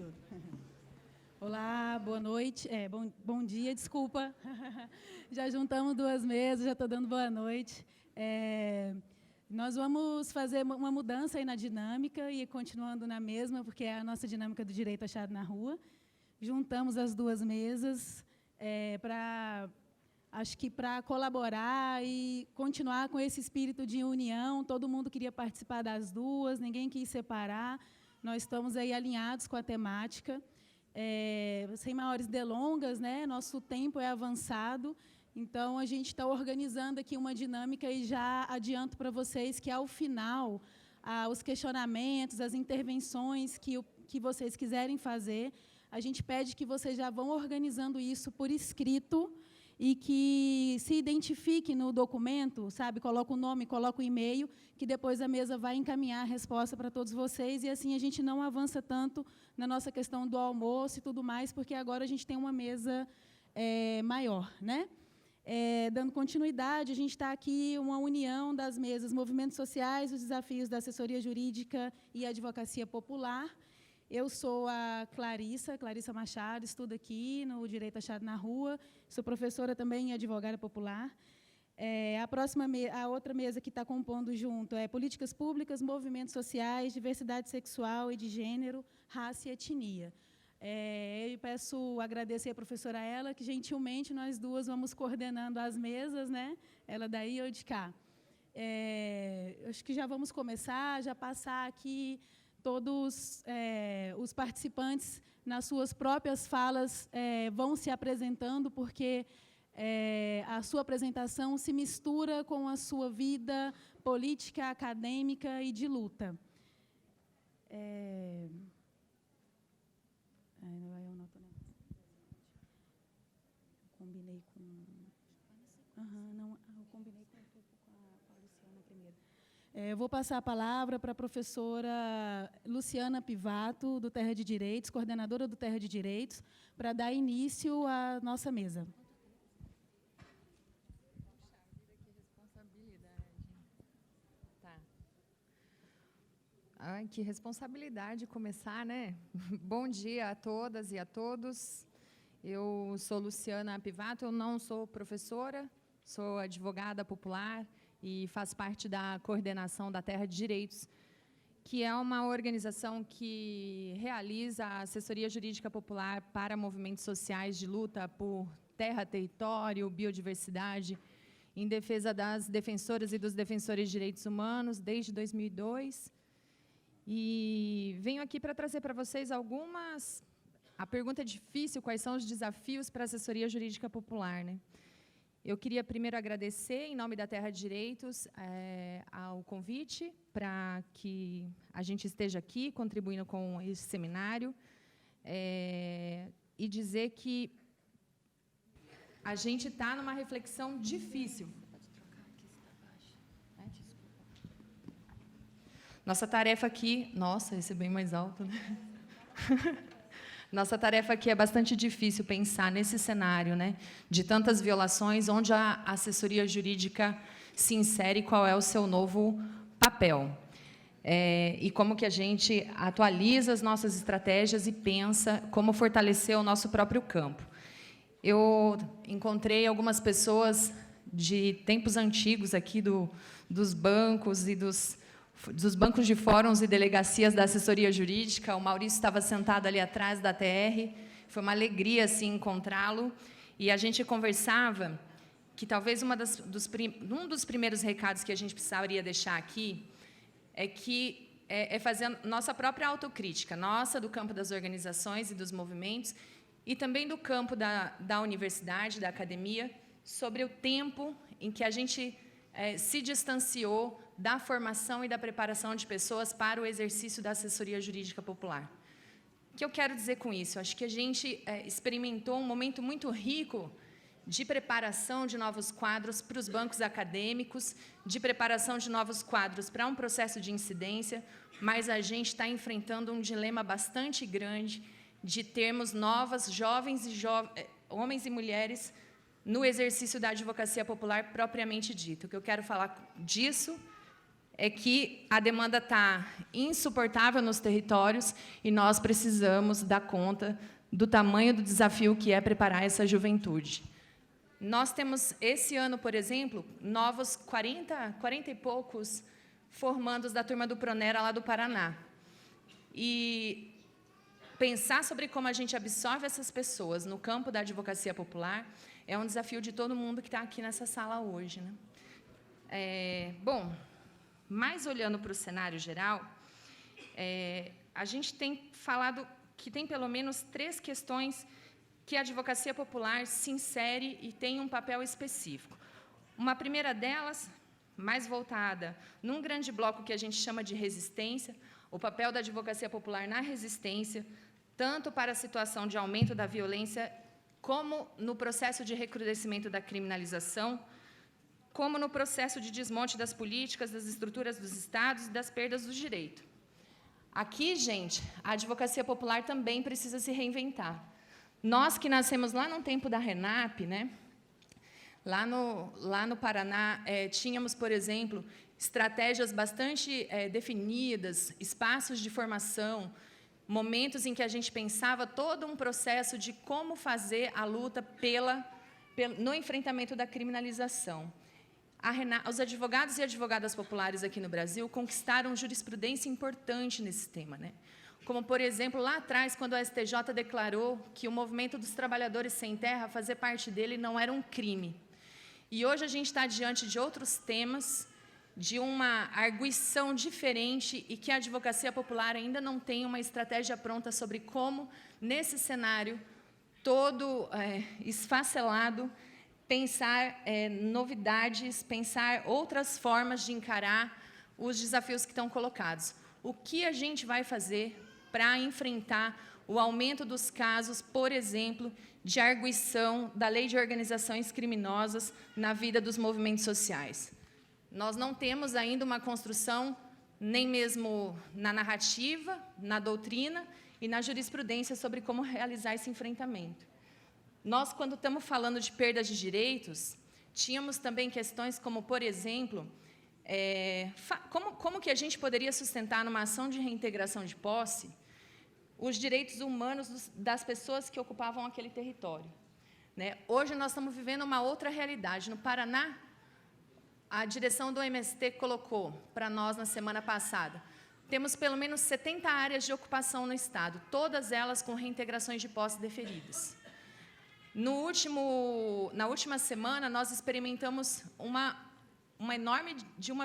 tudo. Olá, boa noite. Bom dia, desculpa. Já juntamos duas mesas, já estou dando boa noite. Nós vamos fazer uma mudança aí na dinâmica e continuando na mesma, porque é a nossa dinâmica do direito achado na rua. Juntamos as duas mesas acho que para colaborar e continuar com esse espírito de união. Todo mundo queria participar das duas, ninguém quis separar. Nós estamos aí alinhados com a temática. Sem maiores delongas, né? Nosso tempo é avançado, então a gente está organizando aqui uma dinâmica e já adianto para vocês que, ao final, os questionamentos, as intervenções que vocês quiserem fazer, a gente pede que vocês já vão organizando isso por escrito e que se identifique no documento, sabe? Coloca o nome, coloca o e-mail, que depois a mesa vai encaminhar a resposta para todos vocês, e assim a gente não avança tanto na nossa questão do almoço e tudo mais, porque agora a gente tem uma mesa maior, né? Dando continuidade, a gente está aqui, uma união das mesas Movimentos Sociais, os Desafios da Assessoria Jurídica e Advocacia Popular. Eu sou a Clarissa Machado, estudo aqui no Direito Achado na Rua, sou professora também e advogada popular. A outra mesa que está compondo junto é Políticas Públicas, Movimentos Sociais, Diversidade Sexual e de Gênero, Raça e Etnia. Eu peço agradecer à professora Ela, que gentilmente nós duas vamos coordenando as mesas, né? Ela daí, eu de cá. Acho que já vamos começar, já passar aqui todos os participantes, nas suas próprias falas, vão se apresentando, porque a sua apresentação se mistura com a sua vida política, acadêmica e de luta. Combinei com... eu combinei com a Luciana primeiro. Eu vou passar a palavra para a professora Luciana Pivato, do Terra de Direitos, coordenadora do Terra de Direitos, para dar início à nossa mesa. Tá. Ai, que responsabilidade começar, né? Bom dia a todas e a todos. Eu sou Luciana Pivato, eu não sou professora, sou advogada popular e faço parte da coordenação da Terra de Direitos, que é uma organização que realiza a assessoria jurídica popular para movimentos sociais de luta por terra, território, biodiversidade, em defesa das defensoras e dos defensores de direitos humanos desde 2002. E venho aqui para trazer para vocês algumas... A pergunta é difícil, quais são os desafios para a assessoria jurídica popular, né? Eu queria primeiro agradecer, em nome da Terra de Direitos, ao convite para que a gente esteja aqui, contribuindo com esse seminário, e dizer que a gente está numa reflexão difícil. Nossa tarefa aqui... Nossa, esse é bem mais alto, né? Nossa tarefa aqui é bastante difícil pensar nesse cenário, né, de tantas violações, onde a assessoria jurídica se insere, qual é o seu novo papel. E como que a gente atualiza as nossas estratégias e pensa como fortalecer o nosso próprio campo. Eu encontrei algumas pessoas de tempos antigos aqui dos bancos e dos bancos de fóruns e delegacias da assessoria jurídica. O Maurício estava sentado ali atrás da TR. Foi uma alegria assim, encontrá-lo. E a gente conversava que talvez um dos primeiros recados que a gente precisaria deixar aqui é fazer a nossa própria autocrítica, nossa, do campo das organizações e dos movimentos, e também do campo da universidade, da academia, sobre o tempo em que a gente se distanciou da formação e da preparação de pessoas para o exercício da assessoria jurídica popular. O que eu quero dizer com isso? Acho que a gente experimentou um momento muito rico de preparação de novos quadros para os bancos acadêmicos, de preparação de novos quadros para um processo de incidência, mas a gente está enfrentando um dilema bastante grande de termos novas jovens e homens e mulheres no exercício da advocacia popular propriamente dito. O que eu quero falar disso é que a demanda está insuportável nos territórios e nós precisamos dar conta do tamanho do desafio que é preparar essa juventude. Nós temos, esse ano, por exemplo, novos 40 e poucos formandos da turma do Pronera, lá do Paraná. E pensar sobre como a gente absorve essas pessoas no campo da advocacia popular é um desafio de todo mundo que está aqui nessa sala hoje, né? Bom, mas olhando para o cenário geral, a gente tem falado que tem pelo menos 3 questões que a advocacia popular se insere e tem um papel específico. Uma primeira delas, mais voltada num grande bloco que a gente chama de resistência, o papel da advocacia popular na resistência, tanto para a situação de aumento da violência, como no processo de recrudescimento da criminalização, como no processo de desmonte das políticas, das estruturas dos estados e das perdas do direito. Aqui, gente, a advocacia popular também precisa se reinventar. Nós que nascemos lá no tempo da RENAP, né? Lá no Paraná, tínhamos, por exemplo, estratégias bastante definidas, espaços de formação, momentos em que a gente pensava todo um processo de como fazer a luta no enfrentamento da criminalização. Os advogados e advogadas populares aqui no Brasil conquistaram jurisprudência importante nesse tema, né? Como, por exemplo, lá atrás, quando a STJ declarou que o movimento dos trabalhadores sem terra, fazer parte dele, não era um crime. E hoje a gente está diante de outros temas, de uma arguição diferente e que a advocacia popular ainda não tem uma estratégia pronta sobre como, nesse cenário todo esfacelado, pensar novidades, pensar outras formas de encarar os desafios que estão colocados. O que a gente vai fazer para enfrentar o aumento dos casos, por exemplo, de arguição da lei de organizações criminosas na vida dos movimentos sociais? Nós não temos ainda uma construção, nem mesmo na narrativa, na doutrina e na jurisprudência sobre como realizar esse enfrentamento. Nós, quando estamos falando de perdas de direitos, tínhamos também questões como, por exemplo, como que a gente poderia sustentar numa ação de reintegração de posse os direitos humanos das pessoas que ocupavam aquele território, né? Hoje nós estamos vivendo uma outra realidade. No Paraná, a direção do MST colocou para nós na semana passada, temos pelo menos 70 áreas de ocupação no estado, todas elas com reintegrações de posse deferidas. Na última semana, nós experimentamos uma enorme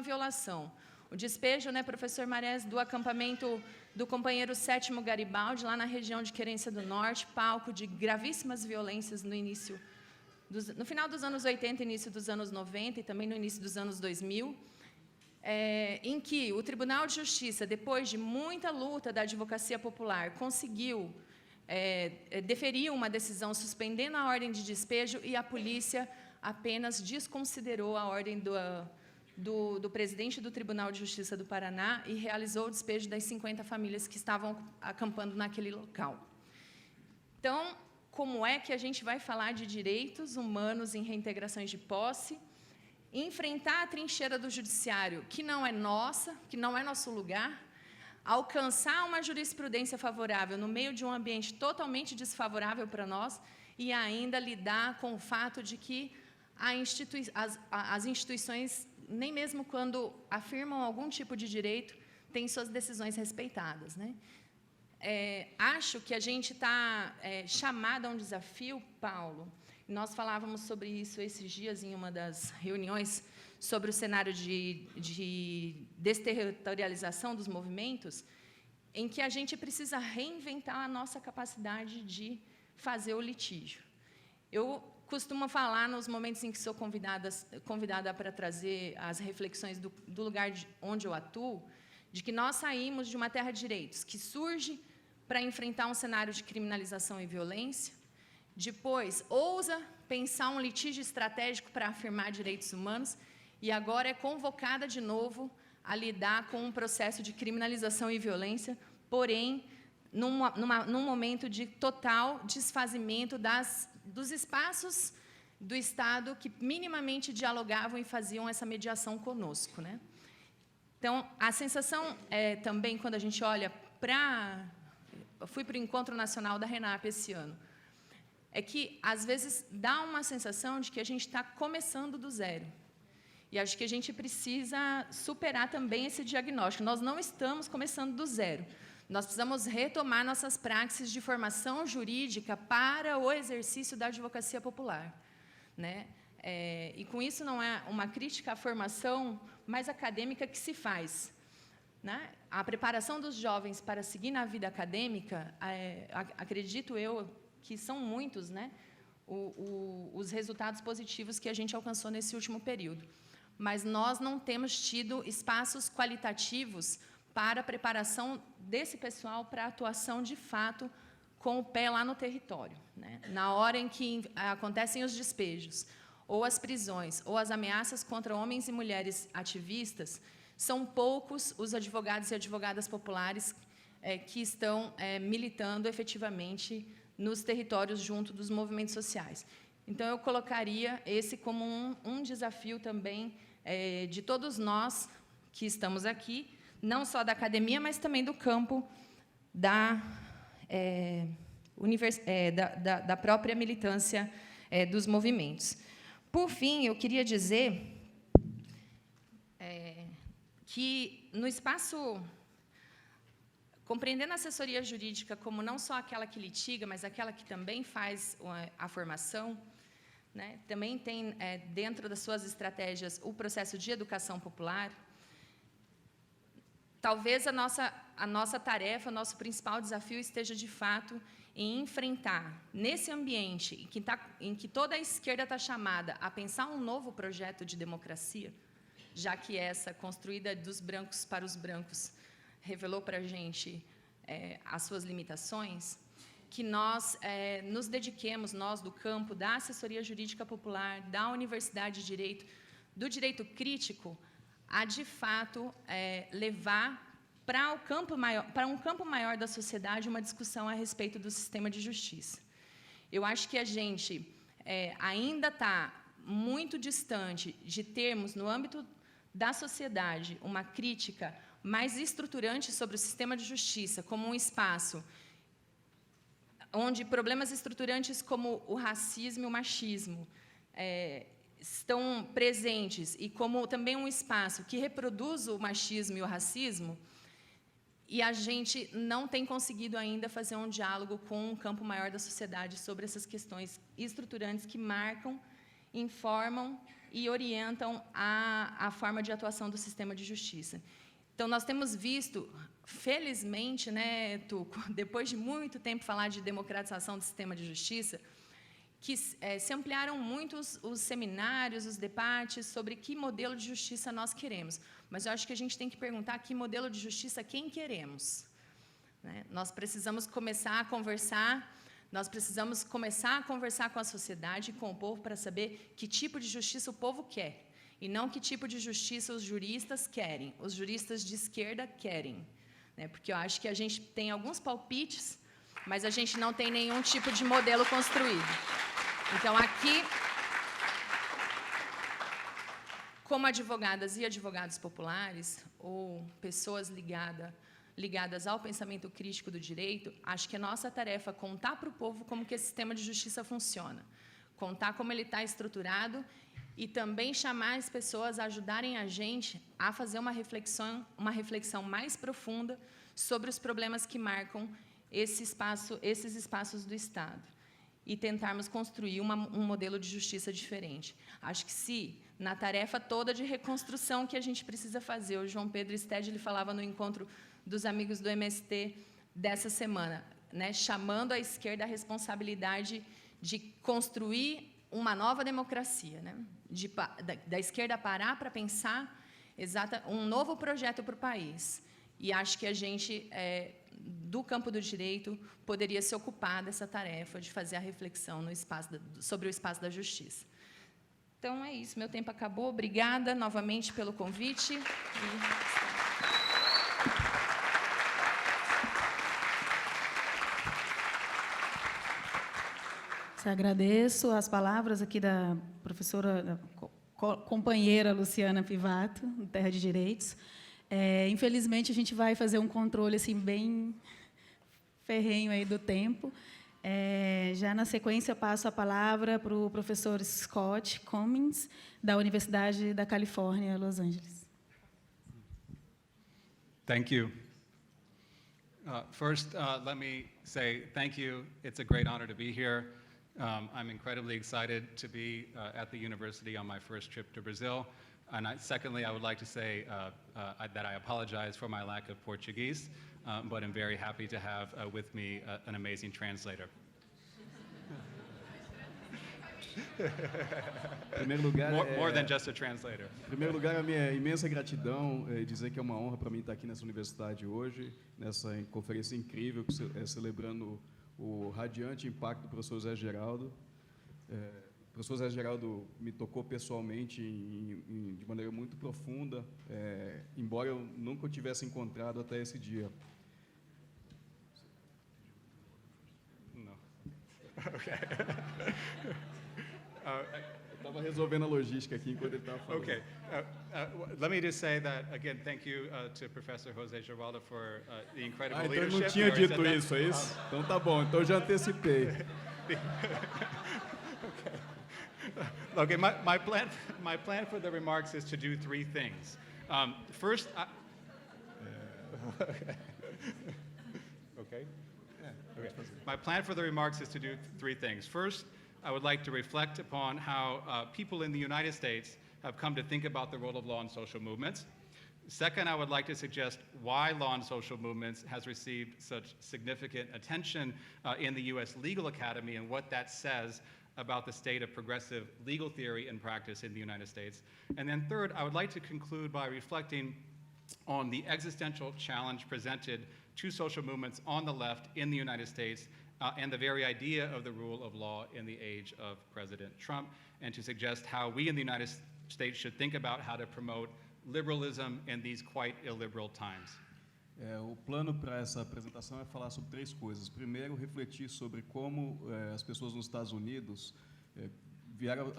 violação. O despejo, né, professor Marés, do acampamento do companheiro 7º Garibaldi, lá na região de Querência do Norte, palco de gravíssimas violências no final dos anos 80 e início dos anos 90 e também no início dos anos 2000, em que o Tribunal de Justiça, depois de muita luta da advocacia popular, conseguiu deferir uma decisão suspendendo a ordem de despejo e a polícia apenas desconsiderou a ordem do presidente do Tribunal de Justiça do Paraná e realizou o despejo das 50 famílias que estavam acampando naquele local. Então, como é que a gente vai falar de direitos humanos em reintegrações de posse, enfrentar a trincheira do judiciário, que não é nossa, que não é nosso lugar, alcançar uma jurisprudência favorável no meio de um ambiente totalmente desfavorável para nós e ainda lidar com o fato de que as instituições, nem mesmo quando afirmam algum tipo de direito, têm suas decisões respeitadas, né? Acho que a gente está chamado a um desafio, Paulo. Nós falávamos sobre isso esses dias em uma das reuniões sobre o cenário de desterritorialização dos movimentos, em que a gente precisa reinventar a nossa capacidade de fazer o litígio. Eu costumo falar nos momentos em que sou convidada para trazer as reflexões do lugar onde eu atuo, de que nós saímos de uma terra de direitos que surge para enfrentar um cenário de criminalização e violência, depois ousa pensar um litígio estratégico para afirmar direitos humanos e agora é convocada de novo a lidar com um processo de criminalização e violência, porém, num momento de total desfazimento dos espaços do Estado que minimamente dialogavam e faziam essa mediação conosco, né? Então, a sensação também, quando a gente olha para... Eu fui para o Encontro Nacional da RENAP esse ano, é que, às vezes, dá uma sensação de que a gente está começando do zero. E acho que a gente precisa superar também esse diagnóstico. Nós não estamos começando do zero. Nós precisamos retomar nossas práticas de formação jurídica para o exercício da advocacia popular, né? E, com isso, não é uma crítica à formação mais acadêmica que se faz, né? A preparação dos jovens para seguir na vida acadêmica, acredito eu que são muitos, né, os resultados positivos que a gente alcançou nesse último período. Mas nós não temos tido espaços qualitativos para a preparação desse pessoal para a atuação, de fato, com o pé lá no território, né? Na hora em que acontecem os despejos, ou as prisões, ou as ameaças contra homens e mulheres ativistas, são poucos os advogados e advogadas populares que estão militando efetivamente nos territórios junto dos movimentos sociais. Então, eu colocaria esse como um desafio também de todos nós que estamos aqui, não só da academia, mas também do campo da própria militância dos movimentos. Por fim, eu queria dizer que, no espaço, compreendendo a assessoria jurídica como não só aquela que litiga, mas aquela que também faz a formação, né, também tem, dentro das suas estratégias, o processo de educação popular. Talvez a nossa tarefa, o nosso principal desafio esteja, de fato, em enfrentar, nesse ambiente em que toda a esquerda está chamada a pensar um novo projeto de democracia, já que essa, construída dos brancos para os brancos, revelou para a gente as suas limitações, que nós nos dediquemos, nós do campo, da assessoria jurídica popular, da Universidade de Direito, do direito crítico, a, de fato, levar para um campo maior da sociedade uma discussão a respeito do sistema de justiça. Eu acho que a gente ainda está muito distante de termos, no âmbito da sociedade, uma crítica mais estruturante sobre o sistema de justiça, como um espaço onde problemas estruturantes como o racismo e o machismo estão presentes, e como também um espaço que reproduz o machismo e o racismo, e a gente não tem conseguido ainda fazer um diálogo com um campo maior da sociedade sobre essas questões estruturantes que marcam, informam e orientam a forma de atuação do sistema de justiça. Então, nós temos visto, felizmente, né, Tuco, depois de muito tempo falar de democratização do sistema de justiça, que se ampliaram muito os seminários, os debates sobre que modelo de justiça nós queremos. Mas eu acho que a gente tem que perguntar que modelo de justiça quem queremos, né? Nós precisamos começar a conversar, nós precisamos começar a conversar com a sociedade, com o povo, para saber que tipo de justiça o povo quer, e não que tipo de justiça os juristas querem, os juristas de esquerda querem, né? Porque eu acho que a gente tem alguns palpites, mas a gente não tem nenhum tipo de modelo construído. Então, aqui, como advogadas e advogados populares, ou pessoas ligadas ao pensamento crítico do direito, acho que é nossa tarefa contar para o povo como que esse sistema de justiça funciona, contar como ele está estruturado, e também chamar as pessoas a ajudarem a gente a fazer uma reflexão mais profunda sobre os problemas que marcam esses espaços do Estado, e tentarmos construir um modelo de justiça diferente. Acho que, se na tarefa toda de reconstrução que a gente precisa fazer, o João Pedro Stede, ele falava no encontro dos amigos do MST dessa semana, né, chamando a esquerda à responsabilidade de construir uma nova democracia, né, da esquerda parar para pensar um novo projeto para o país. E acho que a gente, do campo do direito, poderia se ocupar dessa tarefa de fazer a reflexão sobre o espaço da justiça. Então, é isso. Meu tempo acabou. Obrigada novamente pelo convite. Agradeço as palavras aqui da professora, da companheira Luciana Pivato, do Terra de Direitos. Infelizmente, a gente vai fazer um controle assim, bem ferrenho aí do tempo. Já na sequência, passo a palavra para o professor Scott Cummings, da Universidade da Califórnia, Los Angeles. Thank you. First, let me say thank you. It's a great honor to be here. I'm incredibly excited to be at the university on my first trip to Brazil. And secondly, I would like to say that I apologize for my lack of Portuguese, but I'm very happy to have with me an amazing translator. Em primeiro lugar, more than just a translator. Em primeiro lugar, a minha imensa gratidão e dizer que é uma honra para mim estar aqui nessa universidade hoje, nessa conferência incrível, celebrando o radiante impacto do professor Zé Geraldo. O professor Zé Geraldo me tocou pessoalmente de maneira muito profunda, embora eu nunca o tivesse encontrado até esse dia. Não. Okay. Eu estava resolvendo a logística aqui enquanto ele estava falando. Okay. Let me just say that, again, thank you to Professor José Geraldo for the incredible Então leadership. ele não tinha dito isso, é isso? Então tá bom, então eu já antecipei. Okay, my plan for the remarks is to do three things. First, okay. My plan for the remarks is to do three things. First, I would like to reflect upon how people in the United States have come to think about the role of law in social movements. Second, I would like to suggest why law and social movements has received such significant attention in the U.S. Legal Academy and what that says about the state of progressive legal theory and practice in the United States. And then third, I would like to conclude by reflecting on the existential challenge presented to social movements on the left in the United States and the very idea of the rule of law in the age of President Trump, and to suggest how we in the United States should think about how to promote liberalism in these quite illiberal times. O plano para essa apresentação é falar sobre três coisas. Primeiro, refletir sobre como as pessoas nos Estados Unidos vieram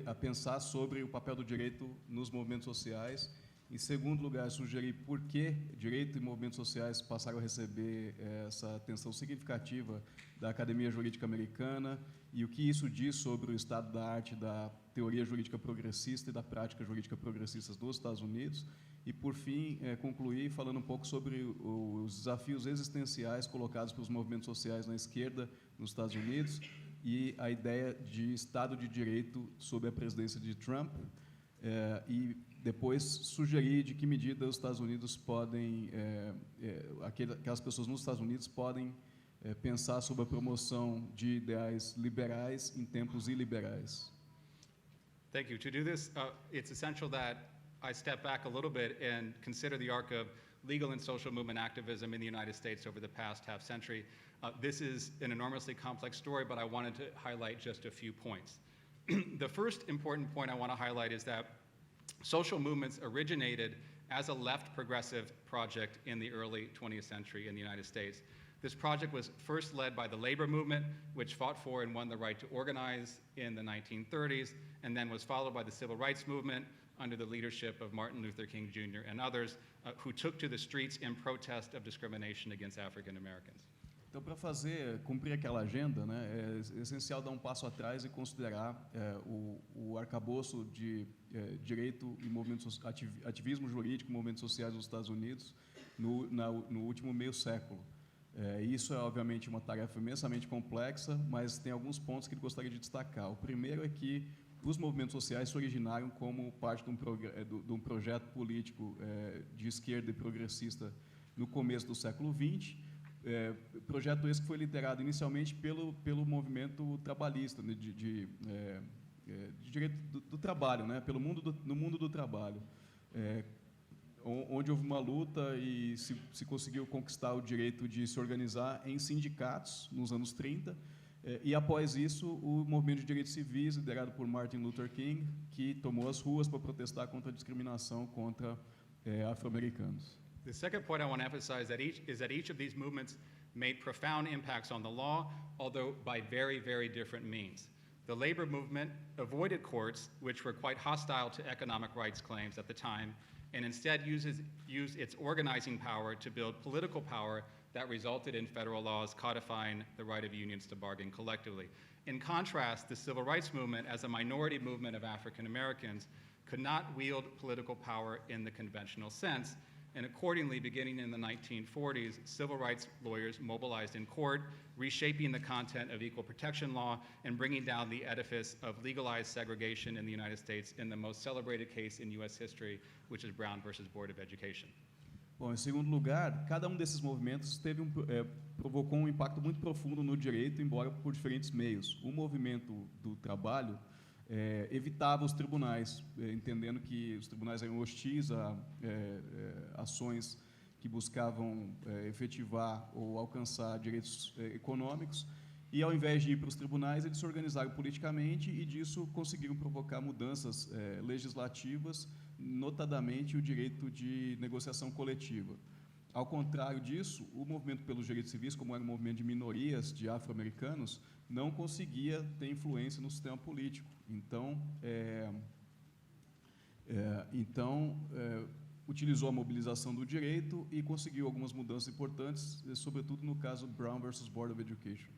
a pensar sobre o papel do direito nos movimentos sociais. Em segundo lugar, sugerir por que direito e movimentos sociais passaram a receber essa atenção significativa da Academia Jurídica Americana e o que isso diz sobre o estado da arte da teoria jurídica progressista e da prática jurídica progressista dos Estados Unidos. E, por fim, concluir falando um pouco sobre os desafios existenciais colocados pelos movimentos sociais na esquerda nos Estados Unidos e a ideia de Estado de Direito sob a presidência de Trump. E depois sugerir de que medida os Estados Unidos podem, aquelas pessoas nos Estados Unidos podem pensar sobre a promoção de ideais liberais em tempos iliberais. Thank you. To do this, it's essential that I step back a little bit and consider the arc of legal and social movement activism in the United States over the past half century. This is an enormously complex story, but I wanted to highlight just a few points. The first important point I want to highlight is that social movements originated as a left progressive project in the early 20th century in the United States. This project was first led by the labor movement, which fought for and won the right to organize in the 1930s, and then was followed by the civil rights movement under the leadership of Martin Luther King Jr. and others who took to the streets in protest of discrimination against African Americans. Então, para cumprir aquela agenda, né, é essencial dar um passo atrás e considerar o arcabouço de direito e movimentos, ativismo jurídico e movimentos sociais nos Estados Unidos no último meio século. Isso é, obviamente, uma tarefa imensamente complexa, mas tem alguns pontos que eu gostaria de destacar. O primeiro é que os movimentos sociais se originaram como parte de um projeto político de esquerda e progressista no começo do século XX, projeto esse que foi liderado inicialmente pelo movimento trabalhista, né, de direito do trabalho, né, no mundo do trabalho, onde houve uma luta e se conseguiu conquistar o direito de se organizar em sindicatos nos anos 30, e após isso o movimento de direitos civis liderado por Martin Luther King, que tomou as ruas para protestar contra a discriminação contra afro-americanos. The second point I want to emphasize is that each of these movements made profound impacts on the law, although by very, very different means. The labor movement avoided courts, which were quite hostile to economic rights claims at the time, and instead used its organizing power to build political power that resulted in federal laws codifying the right of unions to bargain collectively. In contrast, the civil rights movement, as a minority movement of African Americans, could not wield political power in the conventional sense, and accordingly, beginning in the 1940s, civil rights lawyers mobilized in court, reshaping the content of equal protection law and bringing down the edifice of legalized segregation in the United States in the most celebrated case in U.S. history, which is Brown versus Board of Education. Bom, em segundo lugar, cada desses movimentos provocou impacto muito profundo no direito, embora por diferentes meios. O movimento do trabalho evitava os tribunais, entendendo que os tribunais eram hostis a ações que buscavam efetivar ou alcançar direitos econômicos, e ao invés de ir para os tribunais, eles se organizaram politicamente e disso conseguiram provocar mudanças legislativas, notadamente o direito de negociação coletiva. Ao contrário disso, o movimento pelos direitos civis, como era um movimento de minorias, de afro-americanos, não conseguia ter influência no sistema político. Então, utilizou a mobilização do direito e conseguiu algumas mudanças importantes, sobretudo no caso Brown versus Board of Education.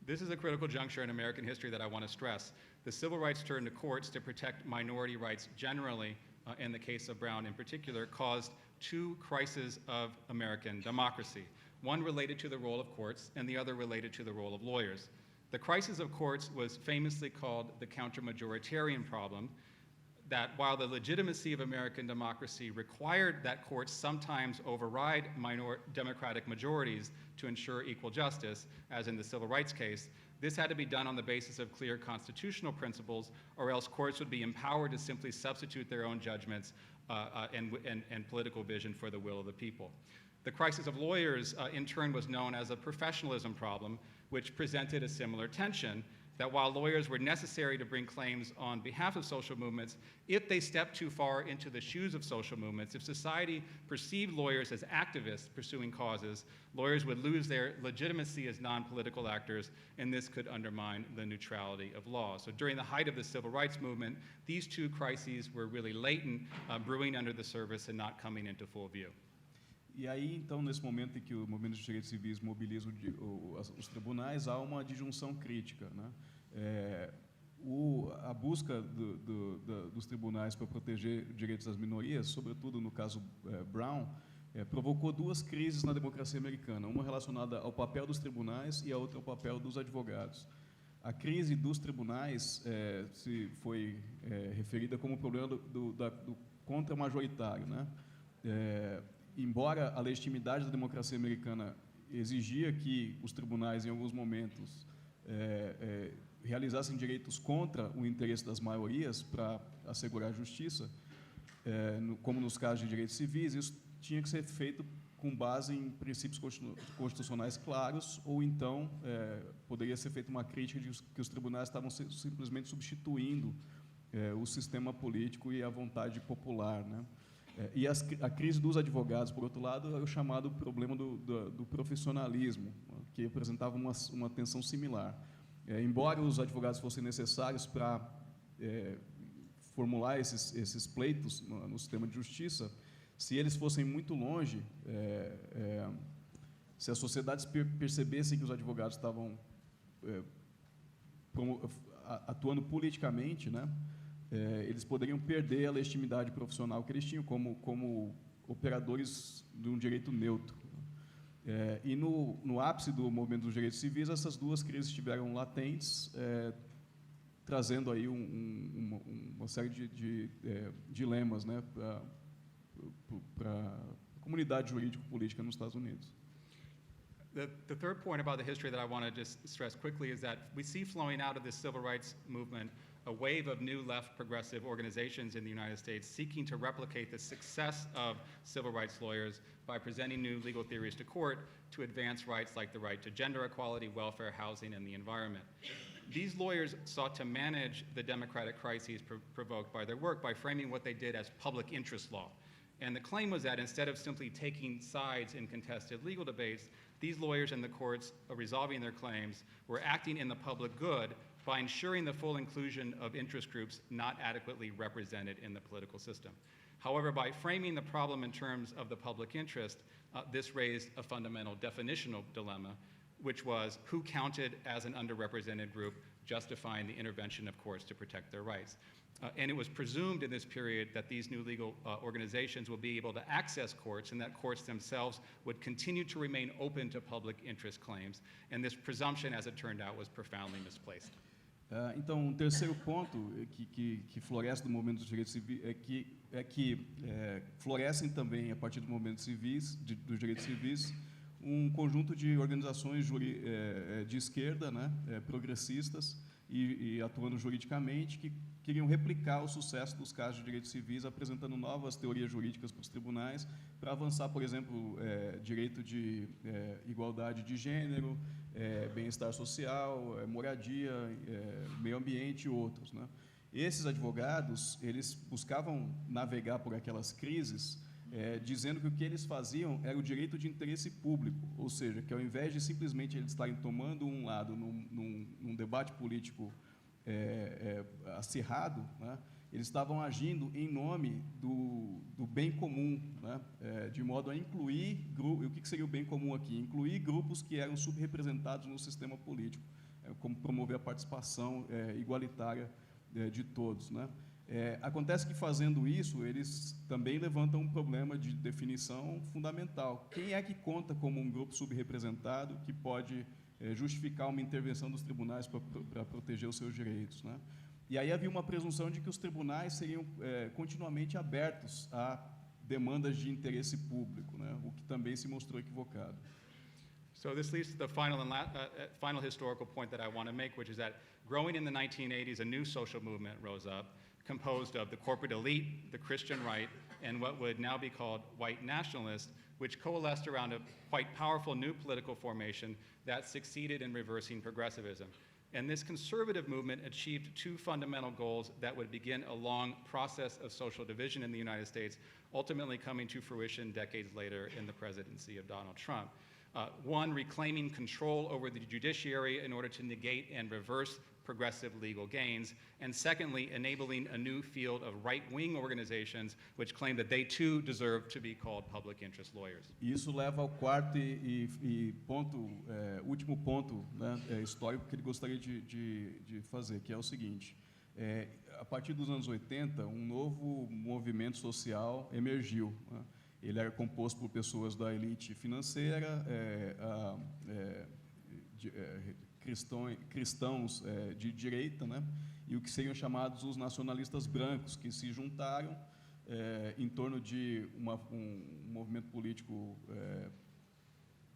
This is a critical juncture in American history that I want to stress. The civil rights turned to courts to protect minority rights generally, in the case of Brown in particular, caused two crises of American democracy, one related to the role of courts and the other related to the role of lawyers. The crisis of courts was famously called the counter-majoritarian problem, that while the legitimacy of American democracy required that courts sometimes override democratic majorities to ensure equal justice, as in the civil rights case, this had to be done on the basis of clear constitutional principles, or else courts would be empowered to simply substitute their own judgments and political vision for the will of the people. The crisis of lawyers, in turn, was known as a professionalism problem, which presented a similar tension, that while lawyers were necessary to bring claims on behalf of social movements, if they stepped too far into the shoes of social movements, if society perceived lawyers as activists pursuing causes, lawyers would lose their legitimacy as non-political actors, and this could undermine the neutrality of law. So during the height of the civil rights movement, these two crises were really latent, brewing under the surface and not coming into full view. E aí, então, nesse momento em que o movimento de direitos civis mobiliza os tribunais, há uma disjunção crítica, né? A busca dos tribunais para proteger direitos das minorias, sobretudo no caso Brown, provocou duas crises na democracia americana, uma relacionada ao papel dos tribunais e a outra ao papel dos advogados. A crise dos tribunais se foi referida como o problema do contra-majoritário, né? Embora a legitimidade da democracia americana exigia que os tribunais, em alguns momentos, realizassem direitos contra o interesse das maiorias para assegurar a justiça, como nos casos de direitos civis, isso tinha que ser feito com base em princípios constitucionais claros, ou então poderia ser feita uma crítica de que os tribunais estavam simplesmente substituindo o sistema político e a vontade popular, né? E a crise dos advogados, por outro lado, é o chamado problema do profissionalismo, que apresentava uma tensão similar. Embora os advogados fossem necessários para formular esses pleitos no sistema de justiça, se eles fossem muito longe, se as sociedades percebessem que os advogados estavam atuando politicamente, né, eles poderiam perder a legitimidade profissional que eles tinham como operadores de um direito neutro. E no ápice do movimento dos direitos civis, essas duas crises estiveram latentes, trazendo aí uma série de dilemas, né, para a comunidade jurídico-política nos Estados Unidos. The third point about the history that I want to just stress quickly is that we see flowing out of this civil rights movement a wave of new left progressive organizations in the United States seeking to replicate the success of civil rights lawyers by presenting new legal theories to court to advance rights like the right to gender equality, welfare, housing, and the environment. These lawyers sought to manage the democratic crises provoked by their work by framing what they did as public interest law. And the claim was that instead of simply taking sides in contested legal debates, these lawyers in the courts resolving their claims were acting in the public good by ensuring the full inclusion of interest groups not adequately represented in the political system. However, by framing the problem in terms of the public interest, this raised a fundamental definitional dilemma, which was who counted as an underrepresented group, justifying the intervention of courts to protect their rights. And it was presumed in this period that these new legal organizations will be able to access courts and that courts themselves would continue to remain open to public interest claims. And this presumption, as it turned out, was profoundly misplaced. Então, um terceiro ponto que floresce do movimento dos direitos civis é que florescem também, a partir do movimento dos direitos civis, um conjunto de organizações de esquerda, né, progressistas e atuando juridicamente, que queriam replicar o sucesso dos casos de direitos civis, apresentando novas teorias jurídicas para os tribunais, para avançar, por exemplo, direito de igualdade de gênero, bem-estar social, moradia, meio ambiente e outros, né? Esses advogados, eles buscavam navegar por aquelas crises, dizendo que o que eles faziam era o direito de interesse público, ou seja, que ao invés de simplesmente eles estarem tomando um lado num debate político acirrado, né, eles estavam agindo em nome do bem comum, né, de modo a incluir o que seria o bem comum aqui? Incluir grupos que eram subrepresentados no sistema político, como promover a participação igualitária de todos, né? Acontece que, fazendo isso, eles também levantam um problema de definição fundamental. Quem é que conta como um grupo subrepresentado que pode justificar uma intervenção dos tribunais para proteger os seus direitos, né? E aí havia uma presunção de que os tribunais seriam continuamente abertos a demandas de interesse público, né? O que também se mostrou equivocado. So this leads to the final historical point that I want to make, which is that growing in the 1980s, a new social movement rose up, composed of the corporate elite, the Christian right, and what would now be called white nationalists, which coalesced around a quite powerful new political formation that succeeded in reversing progressivism. And this conservative movement achieved two fundamental goals that would begin a long process of social division in the United States, ultimately coming to fruition decades later in the presidency of Donald Trump. One, reclaiming control over the judiciary in order to negate and reverse progressive legal gains, and secondly, enabling a new field of right-wing organizations which claim that they too deserve to be called public interest lawyers. Isso leva ao quarto último ponto, né, histórico que ele gostaria de fazer, que é o seguinte: a partir dos anos 80, um novo movimento social emergiu, né? Ele era composto por pessoas da elite financeira, cristãos de direita, né, e o que seriam chamados os nacionalistas brancos, que se juntaram em torno de um movimento político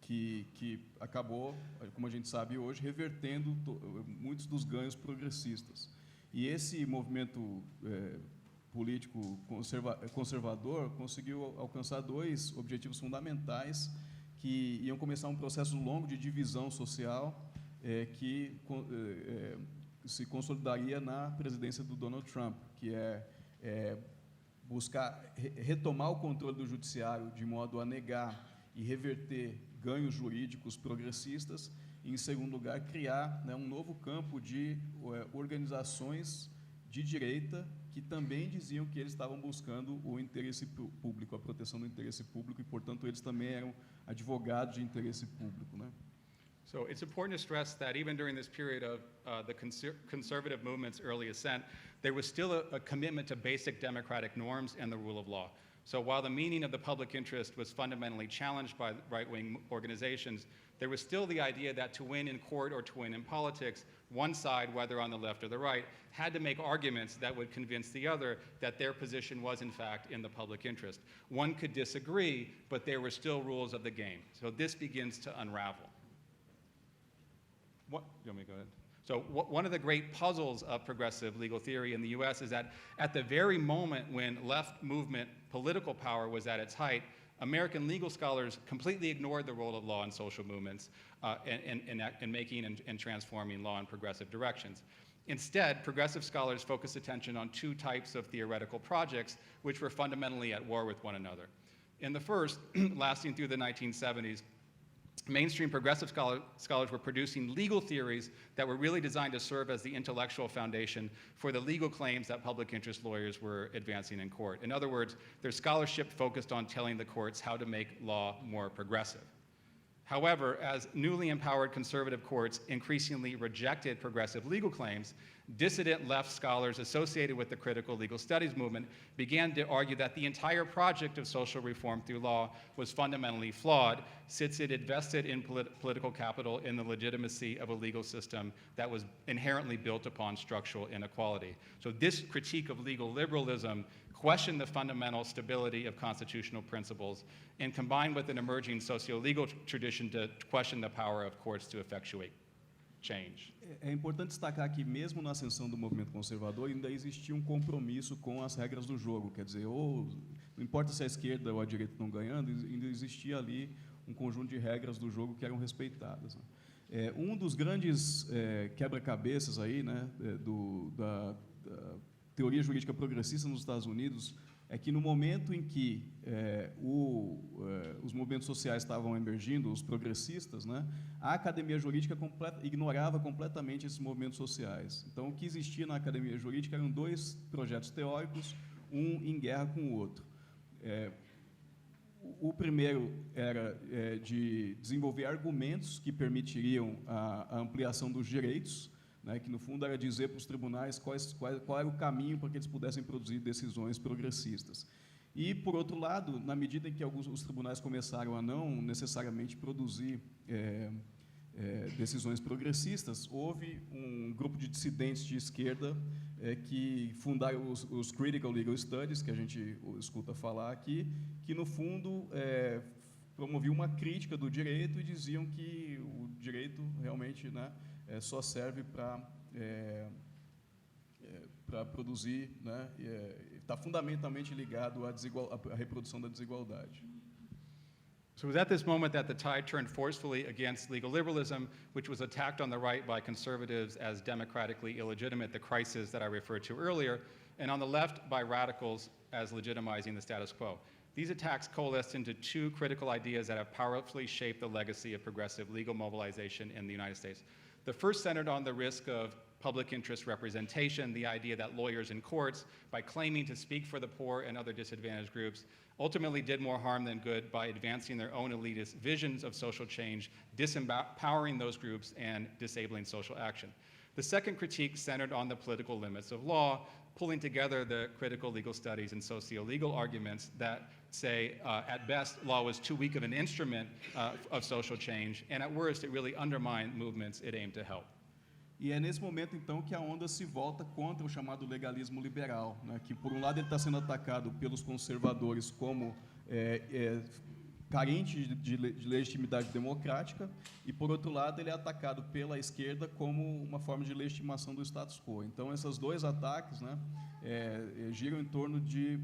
que acabou, como a gente sabe hoje, revertendo muitos dos ganhos progressistas. E esse movimento político conservador conseguiu alcançar dois objetivos fundamentais que iam começar um processo longo de divisão social que se consolidaria na presidência do Donald Trump, que é buscar retomar o controle do judiciário de modo a negar e reverter ganhos jurídicos progressistas e, em segundo lugar, criar, né, um novo campo de organizações de direita que também diziam que eles estavam buscando o interesse público, a proteção do interesse público, e, portanto, eles também eram advogados de interesse público, né? So it's important to stress that even during this period of the conservative movement's early ascent, there was still a commitment to basic democratic norms and the rule of law. So while the meaning of the public interest was fundamentally challenged by right-wing organizations, there was still the idea that to win in court or to win in politics, one side, whether on the left or the right, had to make arguments that would convince the other that their position was, in fact, in the public interest. One could disagree, but there were still rules of the game. So this begins to unravel. You want me to go ahead? So one of the great puzzles of progressive legal theory in the US is that at the very moment when left movement political power was at its height, American legal scholars completely ignored the role of law in social movements in making and transforming law in progressive directions. Instead, progressive scholars focused attention on two types of theoretical projects which were fundamentally at war with one another. In the first, lasting through the 1970s, mainstream progressive scholars were producing legal theories that were really designed to serve as the intellectual foundation for the legal claims that public interest lawyers were advancing in court. In other words, their scholarship focused on telling the courts how to make law more progressive. However, as newly empowered conservative courts increasingly rejected progressive legal claims, dissident left scholars associated with the critical legal studies movement began to argue that the entire project of social reform through law was fundamentally flawed, since it invested in political capital in the legitimacy of a legal system that was inherently built upon structural inequality. So this critique of legal liberalism questioned the fundamental stability of constitutional principles, and combined with an emerging socio-legal tradition to question the power of courts to effectuate change. É importante destacar que mesmo na ascensão do movimento conservador ainda existia um compromisso com as regras do jogo, quer dizer, ou não importa se a esquerda ou a direita estão ganhando, ainda existia ali um conjunto de regras do jogo que eram respeitadas, né? Um dos grandes quebra-cabeças aí, né, da teoria jurídica progressista nos Estados Unidos é que no momento em que os movimentos sociais estavam emergindo, os progressistas, né, a academia jurídica ignorava completamente esses movimentos sociais. Então, o que existia na academia jurídica eram dois projetos teóricos, um em guerra com o outro. O primeiro era de desenvolver argumentos que permitiriam a ampliação dos direitos, né, que, no fundo, era dizer para os tribunais qual era o caminho para que eles pudessem produzir decisões progressistas. E, por outro lado, na medida em que os tribunais começaram a não necessariamente produzir decisões progressistas, houve um grupo de dissidentes de esquerda que fundaram os Critical Legal Studies, que a gente escuta falar aqui, que, no fundo, promoviam uma crítica do direito e diziam que o direito realmente, né, só serve para produzir, né, está fundamentalmente ligado à reprodução da desigualdade. So it was at this moment that the tide turned forcefully against legal liberalism, which was attacked on the right by conservatives as democratically illegitimate, the crisis that I referred to earlier, and on the left by radicals as legitimizing the status quo. These attacks coalesced into two critical ideas that have powerfully shaped the legacy of progressive legal mobilization in the United States. The first centered on the risk of public interest representation, the idea that lawyers in courts, by claiming to speak for the poor and other disadvantaged groups, ultimately did more harm than good by advancing their own elitist visions of social change, disempowering those groups, and disabling social action. The second critique centered on the political limits of law, pulling together the critical legal studies and socio-legal arguments that say, at best, law was too weak of an instrument of social change, and at worst, it really undermined movements it aimed to help. E é nesse momento, então, que a onda se volta contra o chamado legalismo liberal, né, que, por um lado, ele está sendo atacado pelos conservadores como carente de legitimidade democrática, e, por outro lado, ele é atacado pela esquerda como uma forma de legitimação do status quo. Então, esses dois ataques, né, giram em torno de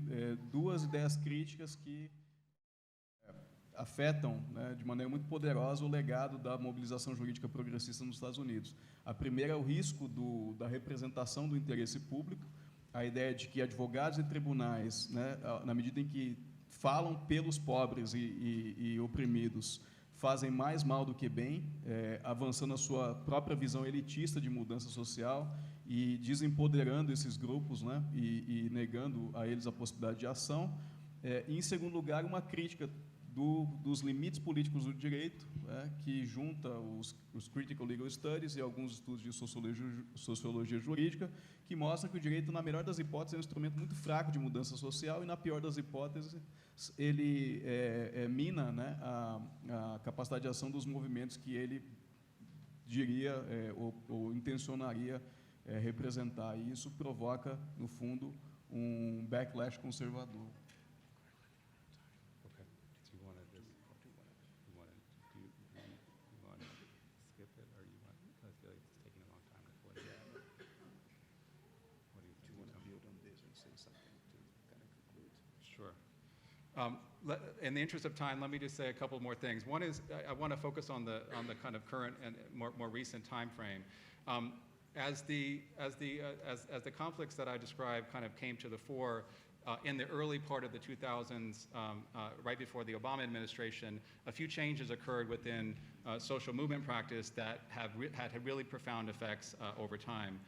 duas ideias críticas que afetam, né, de maneira muito poderosa o legado da mobilização jurídica progressista nos Estados Unidos. A primeira é o risco da representação do interesse público, a ideia de que advogados e tribunais, né, na medida em que falam pelos pobres e oprimidos, fazem mais mal do que bem, avançando a sua própria visão elitista de mudança social e desempoderando esses grupos, né, e negando a eles a possibilidade de ação. E, em segundo lugar, uma crítica dos limites políticos do direito, que junta os Critical Legal Studies e alguns estudos de sociologia jurídica, que mostram que o direito, na melhor das hipóteses, é um instrumento muito fraco de mudança social e, na pior das hipóteses, ele mina, né, a capacidade de ação dos movimentos que ele diria ou intencionaria representar. E isso provoca, no fundo, um backlash conservador. In the interest of time, let me just say a couple more things. One is I want to focus on the kind of current and more recent time frame. As the conflicts that I described kind of came to the fore, in the early part of the 2000s, right before the Obama administration, a few changes occurred within social movement practice that had really profound effects over time.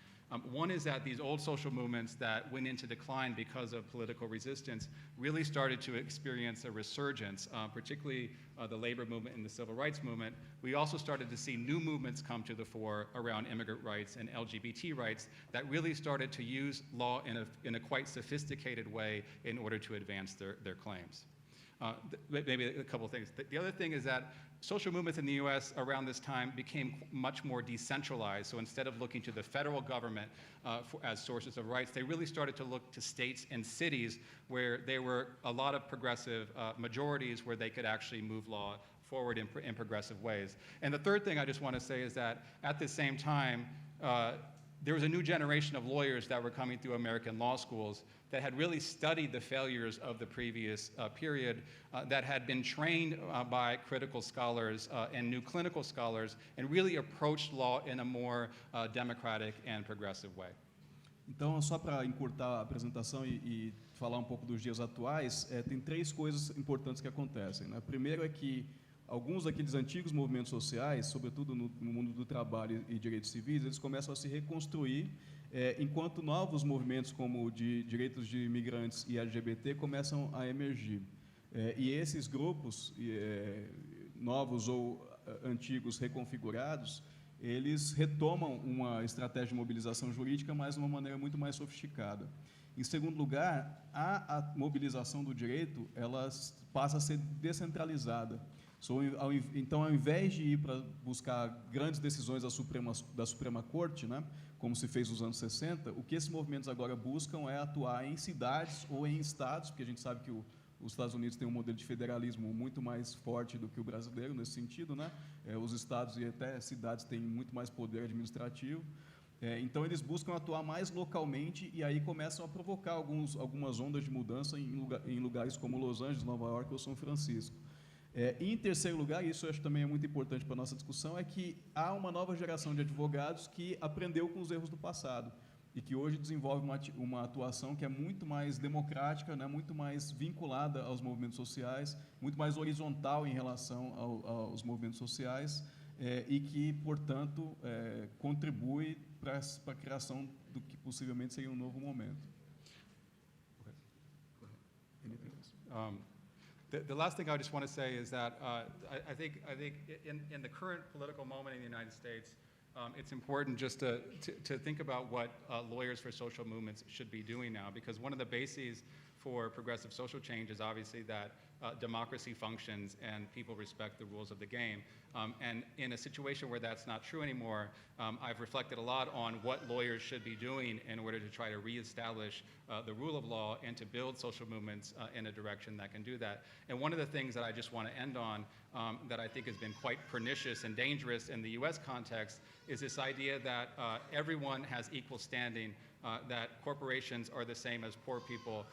One is that these old social movements that went into decline because of political resistance really started to experience a resurgence, particularly the labor movement and the civil rights movement. We also started to see new movements come to the fore around immigrant rights and LGBT rights that really started to use law in a quite sophisticated way in order to advance their claims. Maybe a couple of things. The other thing is that social movements in the US around this time became much more decentralized. So instead of looking to the federal government as sources of rights, they really started to look to states and cities where there were a lot of progressive majorities where they could actually move law forward in progressive ways. And the third thing I just want to say is that at the same time, there was a new generation of lawyers that were coming through American law schools that had really studied the failures of the previous period, that had been trained by critical scholars and new clinical scholars, and really approached law in a more democratic and progressive way. Então, só para encurtar a apresentação e falar um pouco dos dias atuais, tem três coisas importantes que acontecem, né? Primeiro é que alguns daqueles antigos movimentos sociais, sobretudo no mundo do trabalho e direitos civis, eles começam a se reconstruir, enquanto novos movimentos como de direitos de imigrantes e LGBT começam a emergir. E esses grupos, novos ou antigos reconfigurados, eles retomam uma estratégia de mobilização jurídica, mas de uma maneira muito mais sofisticada. Em segundo lugar, a mobilização do direito ela passa a ser descentralizada. Então, ao invés de ir para buscar grandes decisões da Suprema Corte, né, como se fez nos anos 60, o que esses movimentos agora buscam é atuar em cidades ou em estados, porque a gente sabe que os Estados Unidos têm um modelo de federalismo muito mais forte do que o brasileiro nesse sentido, né? Os estados e até cidades têm muito mais poder administrativo. Então, eles buscam atuar mais localmente e aí começam a provocar algumas ondas de mudança em lugares como Los Angeles, Nova York ou São Francisco. Em terceiro lugar, e isso eu acho também é muito importante para a nossa discussão, é que há uma nova geração de advogados que aprendeu com os erros do passado e que hoje desenvolve uma atuação que é muito mais democrática, né, muito mais vinculada aos movimentos sociais, muito mais horizontal em relação aos movimentos sociais e que, portanto, contribui para a criação do que possivelmente seria um novo momento. The last thing I just want to say is that I think in the current political moment in the United States, it's important just to think about what lawyers for social movements should be doing now, because one of the bases for progressive social change is obviously that democracy functions and people respect the rules of the game. And in a situation where that's not true anymore, I've reflected a lot on what lawyers should be doing in order to try to reestablish the rule of law and to build social movements in a direction that can do that. And one of the things that I just want to end on that I think has been quite pernicious and dangerous in the US context is this idea that everyone has equal standing, that corporations are the same as poor people,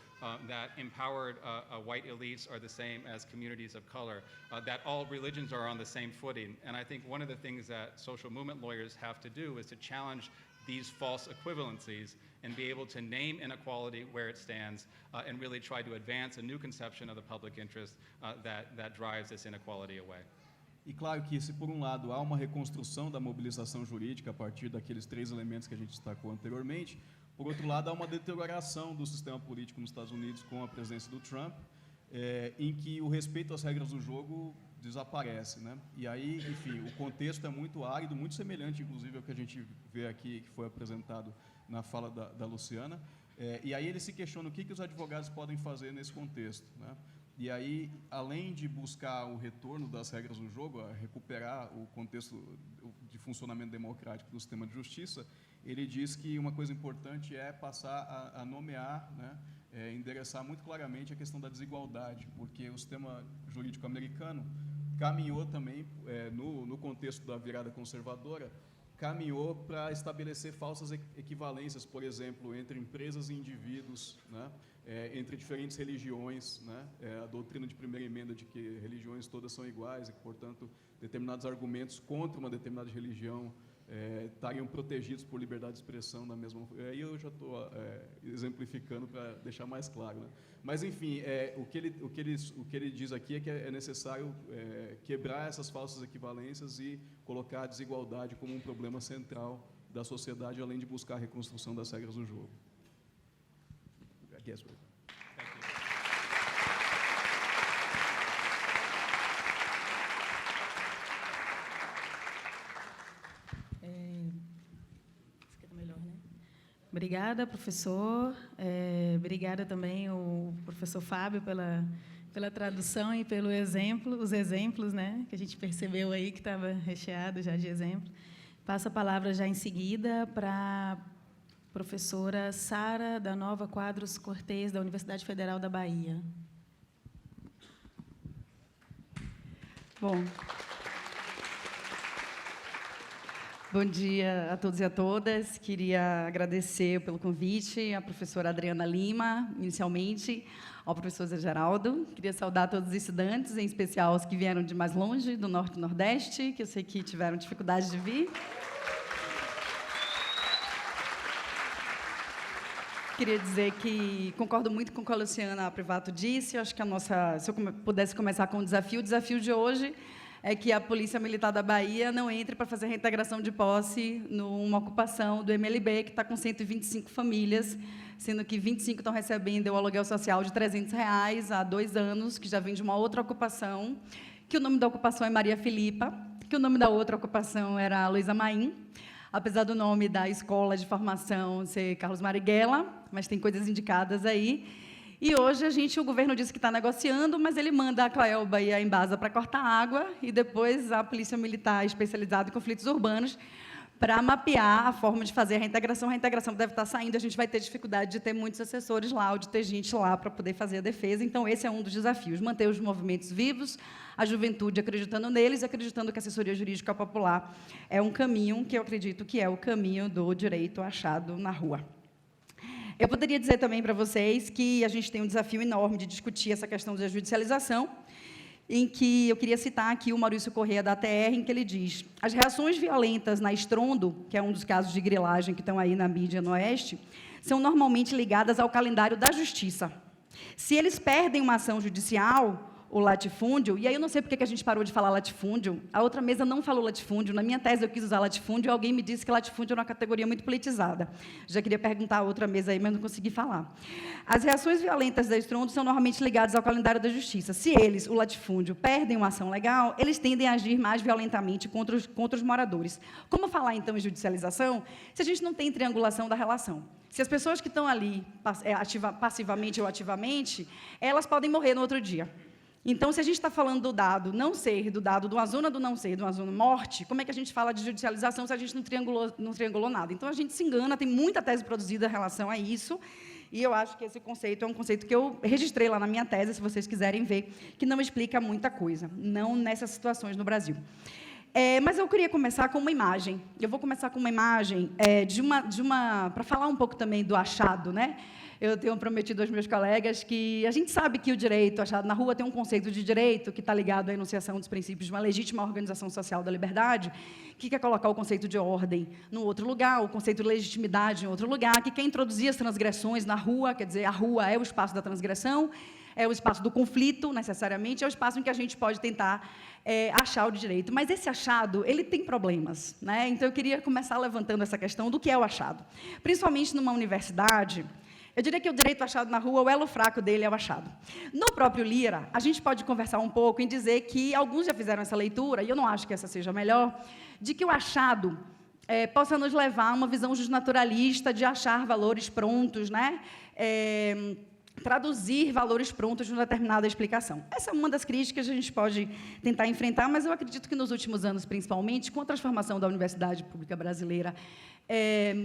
that empowered white elites are the same as communities of color, that all religions are on the same footing. And I think one of the things that social movement lawyers have to do is to challenge these false equivalencies and be able to name inequality where it stands and really try to advance a new conception of the public interest that drives this inequality away. E claro que se por um lado há uma reconstrução da mobilização jurídica a partir daqueles três elementos que a gente destacou anteriormente, por outro lado há uma deterioração do sistema político nos Estados Unidos com a presença do Trump, em que o respeito às regras do jogo desaparece, né? E aí, enfim, o contexto é muito árido, muito semelhante, inclusive, ao que a gente vê aqui, que foi apresentado na fala da Luciana. E aí ele se questiona o que os advogados podem fazer nesse contexto, né? E aí, além de buscar o retorno das regras do jogo, a recuperar o contexto de funcionamento democrático do sistema de justiça, ele diz que uma coisa importante é passar a nomear, né, endereçar muito claramente a questão da desigualdade, porque o sistema jurídico americano caminhou também, no contexto da virada conservadora, caminhou para estabelecer falsas equivalências, por exemplo, entre empresas e indivíduos, né, entre diferentes religiões, né, a doutrina de primeira emenda de que religiões todas são iguais e que, portanto, determinados argumentos contra uma determinada religião estariam protegidos por liberdade de expressão da mesma. Aí eu já estou exemplificando para deixar mais claro, né? Mas, enfim, o que ele diz aqui é que é necessário quebrar essas falsas equivalências e colocar a desigualdade como um problema central da sociedade, além de buscar a reconstrução das regras do jogo. Yes, Obrigada, professor. Obrigada também ao professor Fábio pela tradução e pelo exemplo, os exemplos, né, que a gente percebeu aí que estava recheado já de exemplo. Passo a palavra já em seguida para a professora Sara da Nova Quadros Cortez, da Universidade Federal da Bahia. Bom dia a todos e a todas. Queria agradecer pelo convite à professora Adriana Lima, inicialmente, ao professor Zé Geraldo. Queria saudar todos os estudantes, em especial os que vieram de mais longe, do Norte e Nordeste, que eu sei que tiveram dificuldade de vir. Queria dizer que concordo muito com o que a Luciana Privato disse. Eu acho que se eu pudesse começar com o desafio de hoje é que a Polícia Militar da Bahia não entre para fazer reintegração de posse numa ocupação do MLB, que está com 125 famílias, sendo que 25 estão recebendo o aluguel social de R$300 há 2 anos, que já vem de uma outra ocupação, que o nome da ocupação é Maria Filipa, que o nome da outra ocupação era Luísa Maim, apesar do nome da escola de formação ser Carlos Marighella, mas tem coisas indicadas aí. E hoje o governo disse que está negociando, mas ele manda a Claelba e a Embasa para cortar água e depois a Polícia Militar especializada em conflitos urbanos para mapear a forma de fazer a reintegração. A reintegração deve estar saindo, a gente vai ter dificuldade de ter muitos assessores lá, ou de ter gente lá para poder fazer a defesa. Então, esse é um dos desafios, manter os movimentos vivos, a juventude acreditando neles, acreditando que a assessoria jurídica popular é um caminho que eu acredito que é o caminho do direito achado na rua. Eu poderia dizer também para vocês que a gente tem um desafio enorme de discutir essa questão da judicialização, em que eu queria citar aqui o Maurício Corrêa, da ATR, em que ele diz: as reações violentas na Estrondo, que é um dos casos de grilagem que estão aí na mídia no Oeste, são normalmente ligadas ao calendário da Justiça. Se eles perdem uma ação judicial, o latifúndio, e aí eu não sei por que a gente parou de falar latifúndio, a outra mesa não falou latifúndio, na minha tese eu quis usar latifúndio, e alguém me disse que latifúndio era uma categoria muito politizada. Já queria perguntar a outra mesa aí, mas não consegui falar. As reações violentas da Estrondo são normalmente ligadas ao calendário da Justiça. Se eles, o latifúndio, perdem uma ação legal, eles tendem a agir mais violentamente contra os moradores. Como falar, então, em judicialização, se a gente não tem triangulação da relação? Se as pessoas que estão ali, passivamente ou ativamente, elas podem morrer no outro dia. Então, se a gente está falando do dado não ser, do dado de uma zona do não ser, de uma zona morte, como é que a gente fala de judicialização se a gente não triangulou nada? Então, a gente se engana, tem muita tese produzida em relação a isso, e eu acho que esse conceito é um conceito que eu registrei lá na minha tese, se vocês quiserem ver, que não explica muita coisa, não nessas situações no Brasil. Mas eu queria começar com uma imagem. Eu vou começar com uma imagem para falar um pouco também do achado, né? Eu tenho prometido aos meus colegas que a gente sabe que o direito achado na rua tem um conceito de direito que está ligado à enunciação dos princípios de uma legítima organização social da liberdade, que quer colocar o conceito de ordem no outro lugar, o conceito de legitimidade em outro lugar, que quer introduzir as transgressões na rua, quer dizer, a rua é o espaço da transgressão, é o espaço do conflito, necessariamente, é o espaço em que a gente pode tentar achar o direito. Mas esse achado, ele tem problemas, né? Então, eu queria começar levantando essa questão do que é o achado. Principalmente numa universidade, eu diria que o direito achado na rua, o elo fraco dele é o achado. No próprio Lira, a gente pode conversar um pouco em dizer que alguns já fizeram essa leitura, e eu não acho que essa seja a melhor, de que o achado possa nos levar a uma visão justnaturalista de achar valores prontos, né? Traduzir valores prontos de uma determinada explicação. Essa é uma das críticas que a gente pode tentar enfrentar, mas eu acredito que nos últimos anos, principalmente, com a transformação da Universidade Pública Brasileira,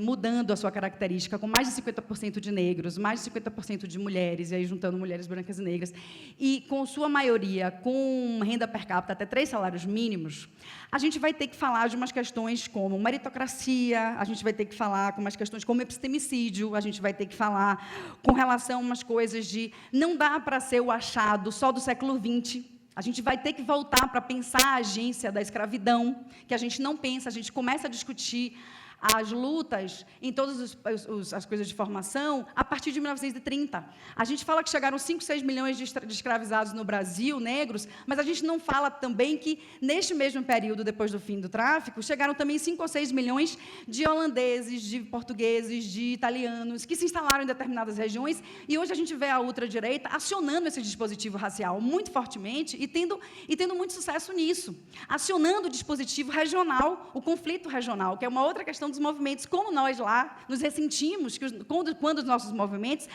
mudando a sua característica, com mais de 50% de negros, mais de 50% de mulheres, e aí juntando mulheres brancas e negras, e com sua maioria com renda per capita até 3 salários mínimos, a gente vai ter que falar de umas questões como meritocracia, a gente vai ter que falar com umas questões como epistemicídio, a gente vai ter que falar com relação a umas coisas de não dá para ser o achado só do século XX, A gente vai ter que voltar para pensar a agência da escravidão, que a gente não pensa, a gente começa a discutir as lutas em todas as coisas de formação a partir de 1930. A gente fala que chegaram 5, 6 milhões de escravizados no Brasil, negros, mas a gente não fala também que, neste mesmo período, depois do fim do tráfico, chegaram também 5 ou 6 milhões de holandeses, de portugueses, de italianos, que se instalaram em determinadas regiões, e hoje a gente vê a ultradireita acionando esse dispositivo racial muito fortemente e tendo muito sucesso nisso, acionando o dispositivo regional, o conflito regional, que é uma outra questão dos movimentos, como nós lá nos ressentimos quando os nossos movimentos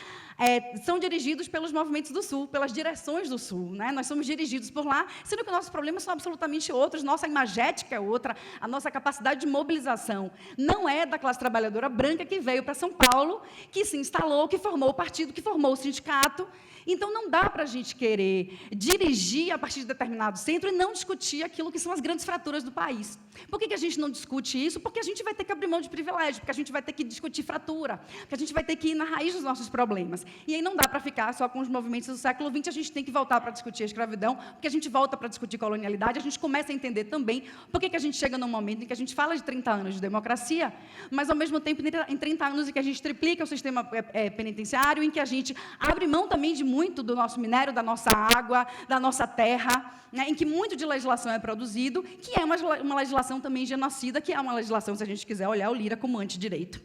são dirigidos pelos movimentos do Sul, pelas direções do Sul, né? Nós somos dirigidos por lá, sendo que nossos problemas são absolutamente outros, nossa imagética é outra, a nossa capacidade de mobilização não é da classe trabalhadora branca que veio para São Paulo, que se instalou, que formou o partido, que formou o sindicato. Então, não dá para a gente querer dirigir a partir de determinado centro e não discutir aquilo que são as grandes fraturas do país. Por que a gente não discute isso? Porque a gente vai ter que abrir mão de privilégio, porque a gente vai ter que discutir fratura, porque a gente vai ter que ir na raiz dos nossos problemas. E aí não dá para ficar só com os movimentos do século XX, a gente tem que voltar para discutir a escravidão, porque a gente volta para discutir colonialidade, a gente começa a entender também por que a gente chega num momento em que a gente fala de 30 anos de democracia, mas, ao mesmo tempo, em 30 anos em que a gente triplica o sistema penitenciário, em que a gente abre mão também de muito do nosso minério, da nossa água, da nossa terra, né, em que muito de legislação é produzido, que é uma legislação também genocida, que é uma legislação, se a gente quiser olhar o Lira como antidireito.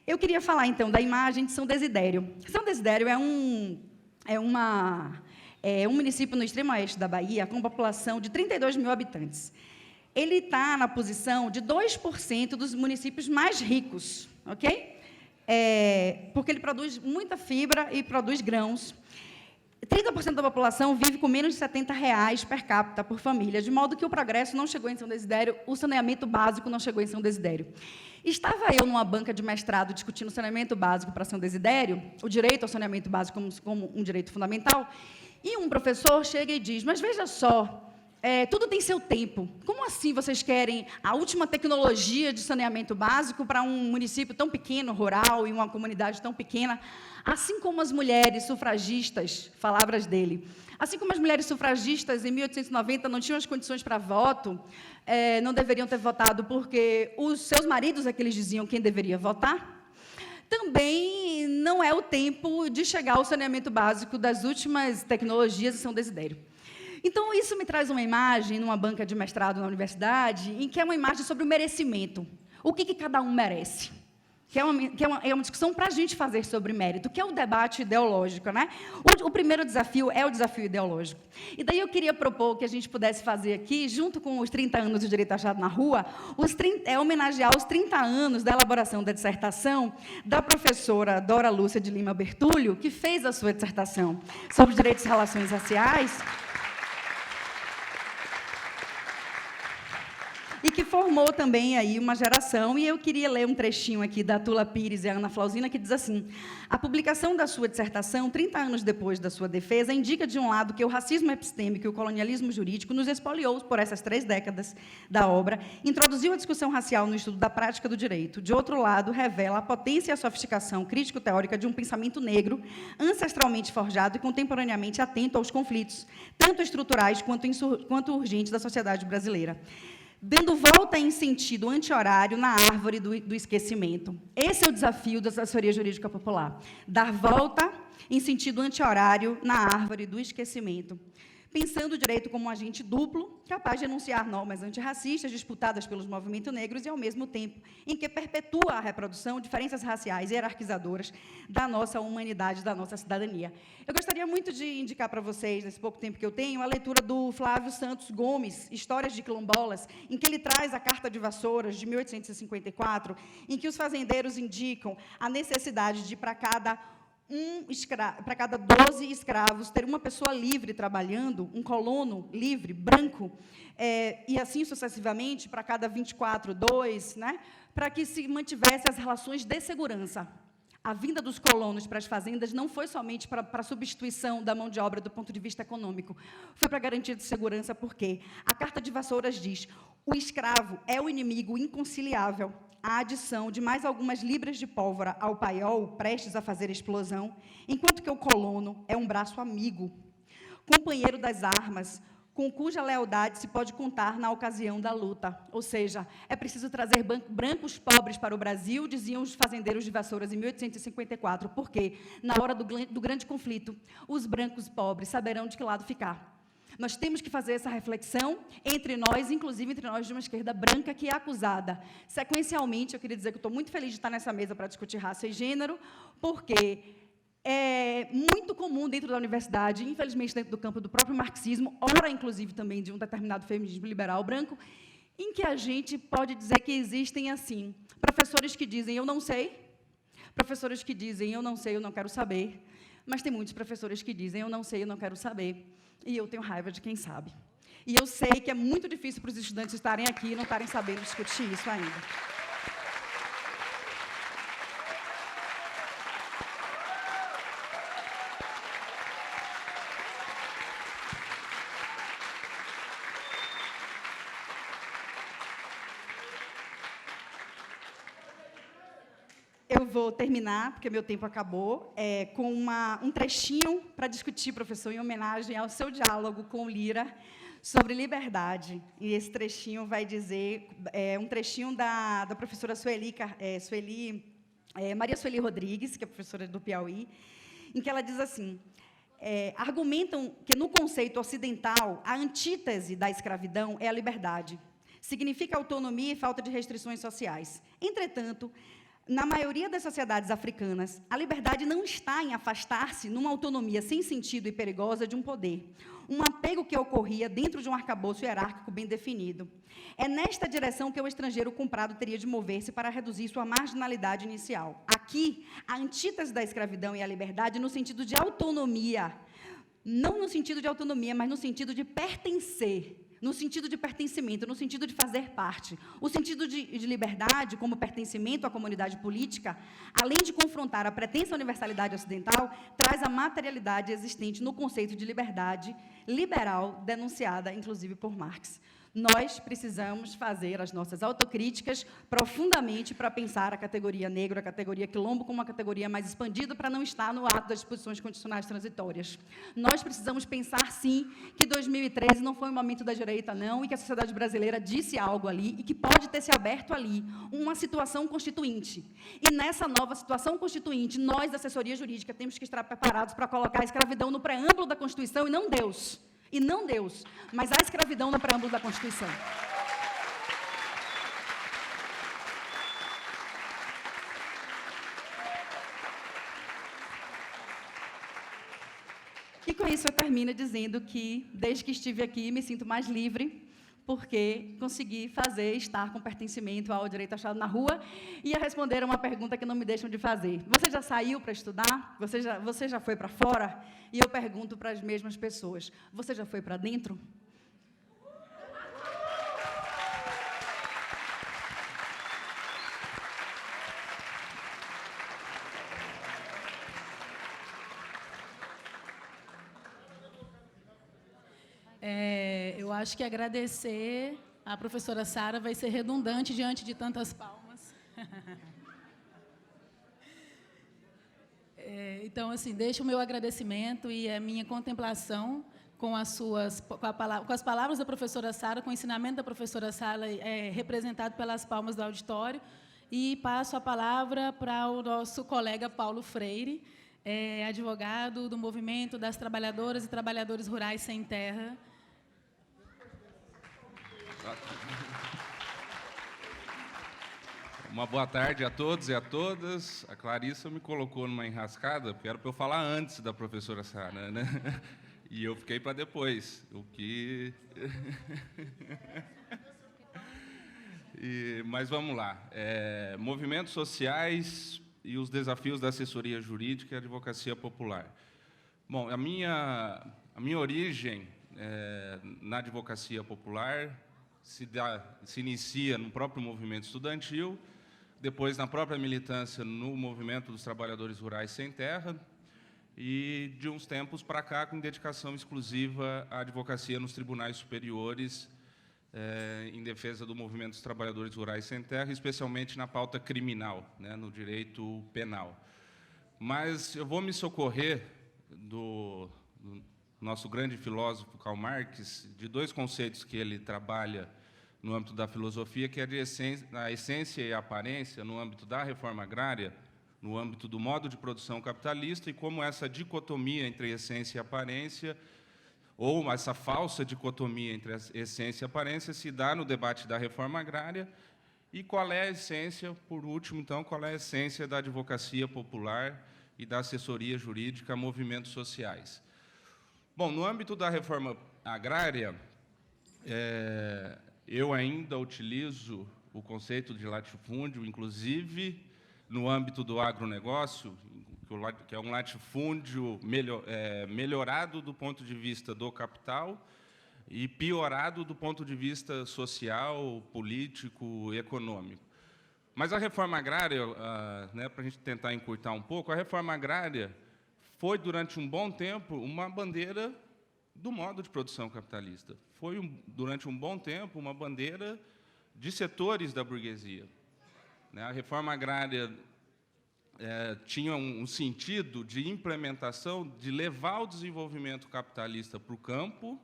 Eu queria falar, então, da imagem de São Desidério. São Desidério é um município no extremo oeste da Bahia, com população de 32 mil habitantes. Ele está na posição de 2% dos municípios mais ricos, ok? Porque ele produz muita fibra e produz grãos. 30% da população vive com menos de R$70 per capita por família, de modo que o progresso não chegou em São Desidério, o saneamento básico não chegou em São Desidério. Estava eu numa banca de mestrado discutindo saneamento básico para São Desidério, o direito ao saneamento básico como um direito fundamental, e um professor chega e diz, mas veja só, tudo tem seu tempo. Como assim vocês querem a última tecnologia de saneamento básico para um município tão pequeno, rural, e uma comunidade tão pequena? Assim como as mulheres sufragistas, palavras dele, assim como as mulheres sufragistas, em 1890, não tinham as condições para voto, não deveriam ter votado porque os seus maridos é que eles diziam quem deveria votar, também não é o tempo de chegar ao saneamento básico das últimas tecnologias em São Desidério. Então, isso me traz uma imagem, numa banca de mestrado na universidade, em que é uma imagem sobre o merecimento. O que cada um merece? Que é uma discussão para a gente fazer sobre mérito, que é o debate ideológico, né? O primeiro desafio é o desafio ideológico. E daí eu queria propor que a gente pudesse fazer aqui, junto com os 30 anos do Direito Achado na Rua, homenagear os 30 anos da elaboração da dissertação da professora Dora Lúcia de Lima Bertulho, que fez a sua dissertação sobre direitos e relações raciais, e que formou também aí uma geração, e eu queria ler um trechinho aqui da Tula Pires e a Ana Flausina, que diz assim, a publicação da sua dissertação, 30 anos depois da sua defesa, indica, de um lado, que o racismo epistêmico e o colonialismo jurídico nos expoliou por essas 3 décadas da obra, introduziu a discussão racial no estudo da prática do direito. De outro lado, revela a potência e a sofisticação crítico-teórica de um pensamento negro, ancestralmente forjado e contemporaneamente atento aos conflitos, tanto estruturais quanto urgentes da sociedade brasileira, dando volta em sentido anti-horário na árvore do esquecimento. Esse é o desafio da assessoria jurídica popular, dar volta em sentido anti-horário na árvore do esquecimento, pensando o direito como um agente duplo, capaz de enunciar normas antirracistas disputadas pelos movimentos negros e, ao mesmo tempo, em que perpetua a reprodução de diferenças raciais hierarquizadoras da nossa humanidade, da nossa cidadania. Eu gostaria muito de indicar para vocês, nesse pouco tempo que eu tenho, a leitura do Flávio Santos Gomes, Histórias de Quilombolas, em que ele traz a Carta de Vassouras, de 1854, em que os fazendeiros indicam a necessidade de, para cada 12 escravos, ter uma pessoa livre trabalhando, um colono livre, branco, e assim sucessivamente, para cada 24, 2, né, para que se mantivesse as relações de segurança. A vinda dos colonos para as fazendas não foi somente para a substituição da mão de obra do ponto de vista econômico, foi para garantia de segurança, porque a Carta de Vassouras diz: o escravo é o inimigo inconciliável, a adição de mais algumas libras de pólvora ao paiol prestes a fazer explosão, enquanto que o colono é um braço amigo, companheiro das armas, com cuja lealdade se pode contar na ocasião da luta. Ou seja, é preciso trazer brancos pobres para o Brasil, diziam os fazendeiros de Vassouras em 1854, porque, na hora do grande conflito, os brancos pobres saberão de que lado ficar. Nós temos que fazer essa reflexão entre nós, inclusive entre nós de uma esquerda branca que é acusada. Sequencialmente, eu queria dizer que eu estou muito feliz de estar nessa mesa para discutir raça e gênero, porque é muito comum dentro da universidade, infelizmente dentro do campo do próprio marxismo, ora, inclusive, também de um determinado feminismo liberal branco, em que a gente pode dizer que existem, assim, professores que dizem, eu não sei, professores que dizem, eu não sei, eu não quero saber, mas tem muitos professores que dizem, eu não sei, eu não quero saber, e eu tenho raiva de quem sabe. E eu sei que é muito difícil para os estudantes estarem aqui e não estarem sabendo discutir isso ainda. Eu vou terminar, porque meu tempo acabou, com um trechinho para discutir, professor, em homenagem ao seu diálogo com o Lira sobre liberdade. E esse trechinho vai dizer, um trechinho da professora Maria Sueli Rodrigues, que é professora do Piauí, em que ela diz assim, argumentam que no conceito ocidental, a antítese da escravidão é a liberdade. Significa autonomia e falta de restrições sociais. Entretanto, na maioria das sociedades africanas, a liberdade não está em afastar-se numa autonomia sem sentido e perigosa de um poder, um apego que ocorria dentro de um arcabouço hierárquico bem definido. É nesta direção que o estrangeiro comprado teria de mover-se para reduzir sua marginalidade inicial. Aqui, a antítese da escravidão e a liberdade no sentido de autonomia, não no sentido de autonomia, mas no sentido de pertencer, no sentido de pertencimento, no sentido de fazer parte. O sentido de liberdade, como pertencimento à comunidade política, além de confrontar a pretensa universalidade ocidental, traz a materialidade existente no conceito de liberdade liberal, denunciada, inclusive, por Marx. Nós precisamos fazer as nossas autocríticas profundamente para pensar a categoria negro, a categoria quilombo, como uma categoria mais expandida, para não estar no ato das disposições constitucionais transitórias. Nós precisamos pensar, sim, que 2013 não foi um momento da direita, não, e que a sociedade brasileira disse algo ali, e que pode ter se aberto ali uma situação constituinte. E nessa nova situação constituinte, nós, da assessoria jurídica, temos que estar preparados para colocar a escravidão no preâmbulo da Constituição, e não Deus. E não Deus, mas a escravidão no preâmbulo da Constituição. E com isso eu termino dizendo que, desde que estive aqui, me sinto mais livre, porque consegui estar com pertencimento ao direito achado na rua, e a responder a uma pergunta que não me deixam de fazer. Você já saiu para estudar? Você já foi para fora? E eu pergunto para as mesmas pessoas, você já foi para dentro? Eu acho que agradecer à professora Sara vai ser redundante diante de tantas palmas. Então, assim, deixo o meu agradecimento e a minha contemplação com as palavras da professora Sara, com o ensinamento da professora Sara, representado pelas palmas do auditório, e passo a palavra para o nosso colega Paulo Freire, advogado do Movimento das Trabalhadoras e Trabalhadores Rurais Sem Terra. Uma boa tarde a todos e a todas. A Clarissa me colocou numa enrascada, porque era para eu falar antes da professora Sara, né? E eu fiquei para depois, o que... Mas vamos lá. Movimentos sociais e os desafios da assessoria jurídica e advocacia popular. Bom, a minha origem na advocacia popular se inicia no próprio movimento estudantil, depois na própria militância no movimento dos trabalhadores rurais sem terra, e de uns tempos para cá com dedicação exclusiva à advocacia nos tribunais superiores, em defesa do movimento dos trabalhadores rurais sem terra, especialmente na pauta criminal, né, no direito penal. Mas eu vou me socorrer nosso grande filósofo Karl Marx, de dois conceitos que ele trabalha no âmbito da filosofia, que é a essência e a aparência, no âmbito da reforma agrária, no âmbito do modo de produção capitalista, e como essa dicotomia entre essência e aparência, ou essa falsa dicotomia entre essência e aparência, se dá no debate da reforma agrária. E qual é a essência, por último, então, qual é a essência da advocacia popular e da assessoria jurídica a movimentos sociais? Bom, no âmbito da reforma agrária, eu ainda utilizo o conceito de latifúndio, inclusive no âmbito do agronegócio, que é um latifúndio melhorado do ponto de vista do capital e piorado do ponto de vista social, político e econômico. Mas a reforma agrária, para a gente tentar encurtar um pouco, a reforma agrária foi, durante um bom tempo, uma bandeira do modo de produção capitalista. Foi, durante um bom tempo, uma bandeira de setores da burguesia. A reforma agrária tinha um sentido de implementação, de levar o desenvolvimento capitalista para o campo,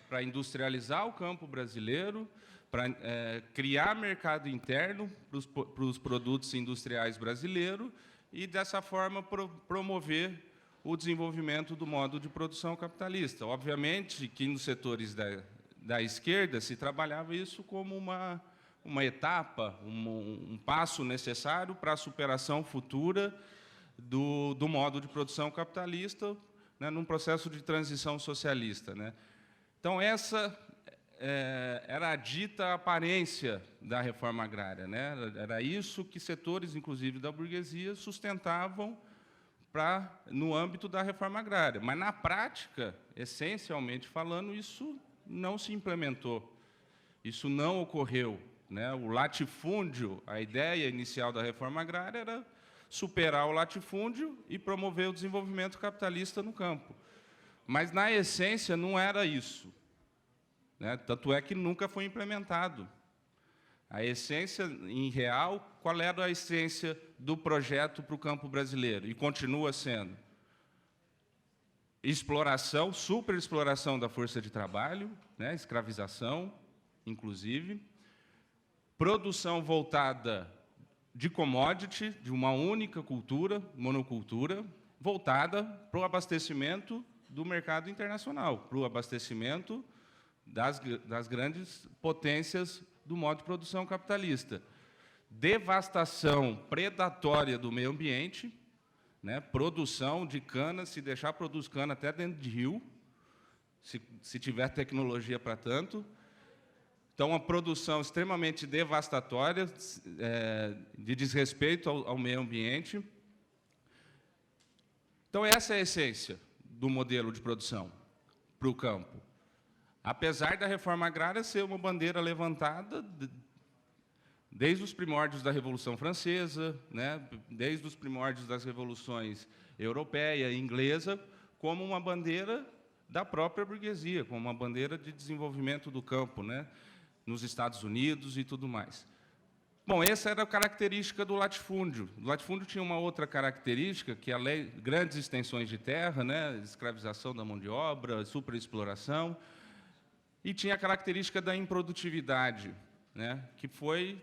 para industrializar o campo brasileiro, para criar mercado interno para os produtos industriais brasileiros e, dessa forma, promover o desenvolvimento do modo de produção capitalista. Obviamente que, nos setores da esquerda, se trabalhava isso como uma etapa, um passo necessário para a superação futura do modo de produção capitalista, num processo de transição socialista. Então, essa era a dita aparência da reforma agrária. Era isso que setores, inclusive da burguesia, sustentavam no âmbito da reforma agrária. Mas, na prática, essencialmente falando, isso não se implementou, isso não ocorreu. O latifúndio, a ideia inicial da reforma agrária era superar o latifúndio e promover o desenvolvimento capitalista no campo. Mas, na essência, não era isso. Tanto é que nunca foi implementado. A essência, em real, qual era a essência do projeto para o campo brasileiro? E continua sendo exploração, superexploração da força de trabalho, escravização, inclusive, produção voltada de commodity, de uma única cultura, monocultura, voltada para o abastecimento do mercado internacional, para o abastecimento das grandes potências do modo de produção capitalista. Devastação predatória do meio ambiente, produção de cana, se deixar produzir cana até dentro de rio, se tiver tecnologia para tanto. Então, uma produção extremamente devastatória, de desrespeito ao meio ambiente. Então, essa é a essência do modelo de produção para o campo. Apesar da reforma agrária ser uma bandeira levantada desde os primórdios da Revolução Francesa, desde os primórdios das revoluções europeia e inglesa, como uma bandeira da própria burguesia, como uma bandeira de desenvolvimento do campo, nos Estados Unidos e tudo mais. Bom, essa era a característica do latifúndio. O latifúndio tinha uma outra característica, que é grandes extensões de terra, escravização da mão de obra, superexploração, e tinha a característica da improdutividade, que foi,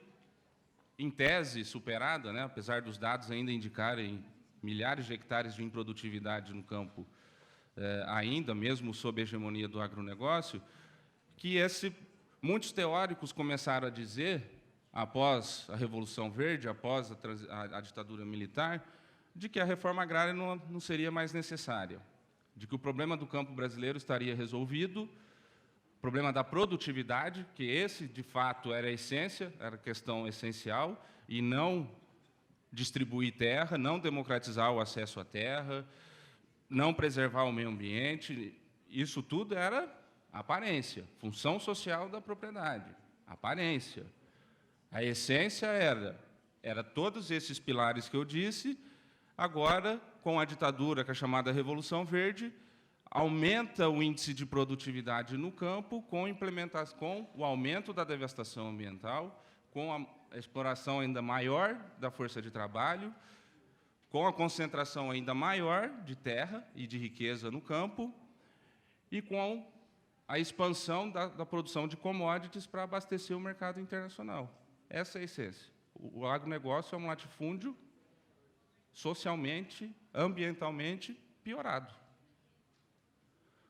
em tese, superada, apesar dos dados ainda indicarem milhares de hectares de improdutividade no campo, ainda, mesmo sob a hegemonia do agronegócio, que muitos teóricos começaram a dizer, após a Revolução Verde, após a ditadura militar, de que a reforma agrária não seria mais necessária, de que o problema do campo brasileiro estaria resolvido, o problema da produtividade, que esse, de fato, era a essência, era a questão essencial, e não distribuir terra, não democratizar o acesso à terra, não preservar o meio ambiente, isso tudo era aparência, função social da propriedade, aparência. A essência era todos esses pilares que eu disse. Agora, com a ditadura, que é a chamada Revolução Verde, aumenta o índice de produtividade no campo com o aumento da devastação ambiental, com a exploração ainda maior da força de trabalho, com a concentração ainda maior de terra e de riqueza no campo, e com a expansão da produção de commodities para abastecer o mercado internacional. Essa é a essência. O agronegócio é um latifúndio socialmente, ambientalmente piorado.